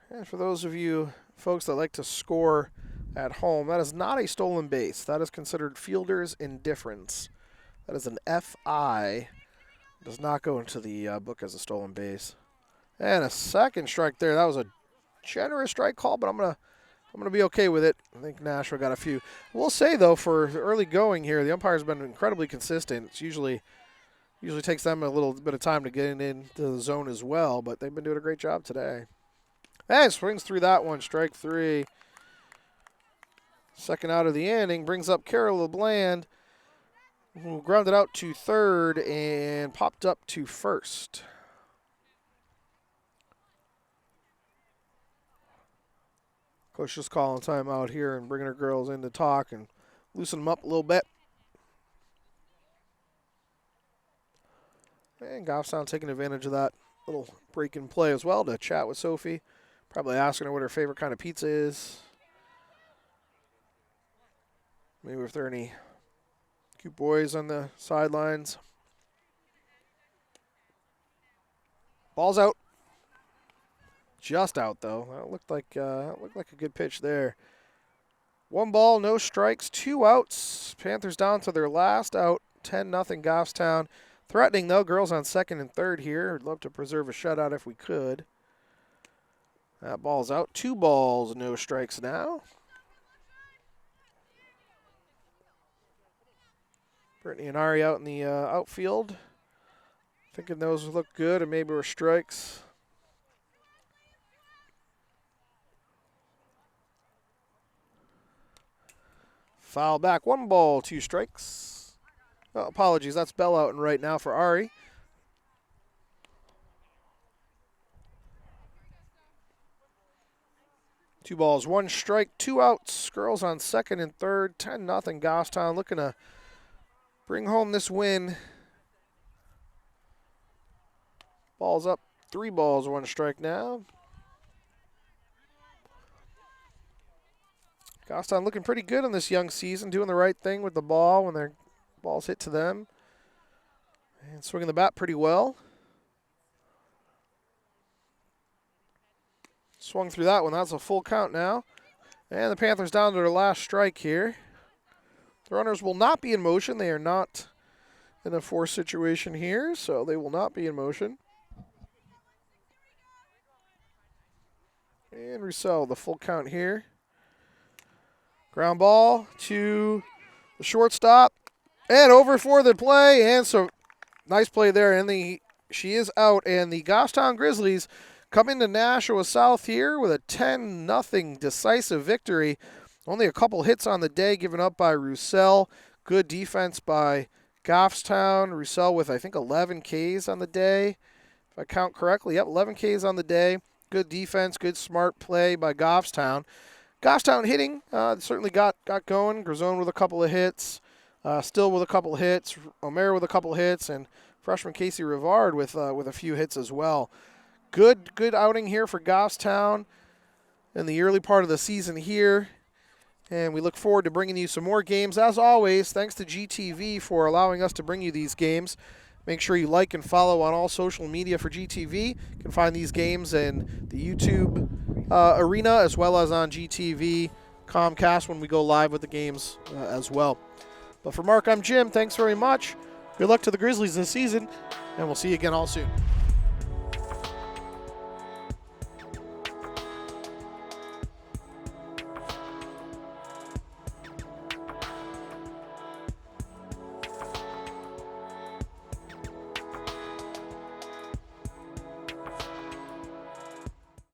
And for those of you folks that like to score at home, that is not a stolen base. That is considered fielder's indifference. That is an FI. Does not go into the book as a stolen base. And a second strike there. That was a generous strike call, but I'm gonna be okay with it. I think Nashua got a few. We'll say though, for early going here, the umpire's been incredibly consistent. It's usually takes them a little bit of time to get into the zone as well, but they've been doing a great job today. And swings through that one, strike 3. Second out of the inning, brings up Carol LeBland, who grounded out to third and popped up to first. Coach just calling time out here and bringing her girls in to talk and loosen them up a little bit. And Goffstown taking advantage of that little break in play as well to chat with Sophie. Probably asking her what her favorite kind of pizza is. Maybe if there are any cute boys on the sidelines. Ball's out. Just out though. That looked like a good pitch there. 1 ball, no strikes, 2 outs. Panthers down to their last out. 10-0 Goffstown. Threatening though, girls on second and third here. Would love to preserve a shutout if we could. That ball's out. 2 balls, no strikes now. Brittany and Ari out in the outfield. Thinking those look good and maybe were strikes. Foul back. 1 ball, 2 strikes. Oh, apologies. That's Bell out and right now for Ari. Two balls, 1 strike, 2 outs. Girls on second and third. 10-0 Goffstown looking to bring home this win. Ball's up. 3 balls, 1 strike now. Goffstown looking pretty good in this young season, doing the right thing with the ball when their ball's hit to them. And swinging the bat pretty well. Swung through that one. That's a full count now. And the Panthers down to their last strike here. The runners will not be in motion. They are not in a force situation here, so they will not be in motion. And Roussel, the full count here. Ground ball to the shortstop. And over for the play. And so nice play there. And she is out. And the Goffstown Grizzlies come into Nashua South here with a 10-0 decisive victory. Only a couple hits on the day given up by Roussel. Good defense by Goffstown. Roussel with, I think, 11 Ks on the day. If I count correctly, yep, 11 Ks on the day. Good defense, good smart play by Goffstown. Goffstown hitting certainly got going. Grazone with a couple of hits. Still with a couple of hits. Omer with a couple of hits. And freshman Casey Rivard with a few hits as well. Good outing here for Goffstown in the early part of the season here. And we look forward to bringing you some more games. As always, thanks to GTV for allowing us to bring you these games. Make sure you like and follow on all social media for GTV. You can find these games in the YouTube arena as well as on GTV Comcast when we go live with the games as well. But for Mark, I'm Jim. Thanks very much. Good luck to the Grizzlies this season, and we'll see you again all soon.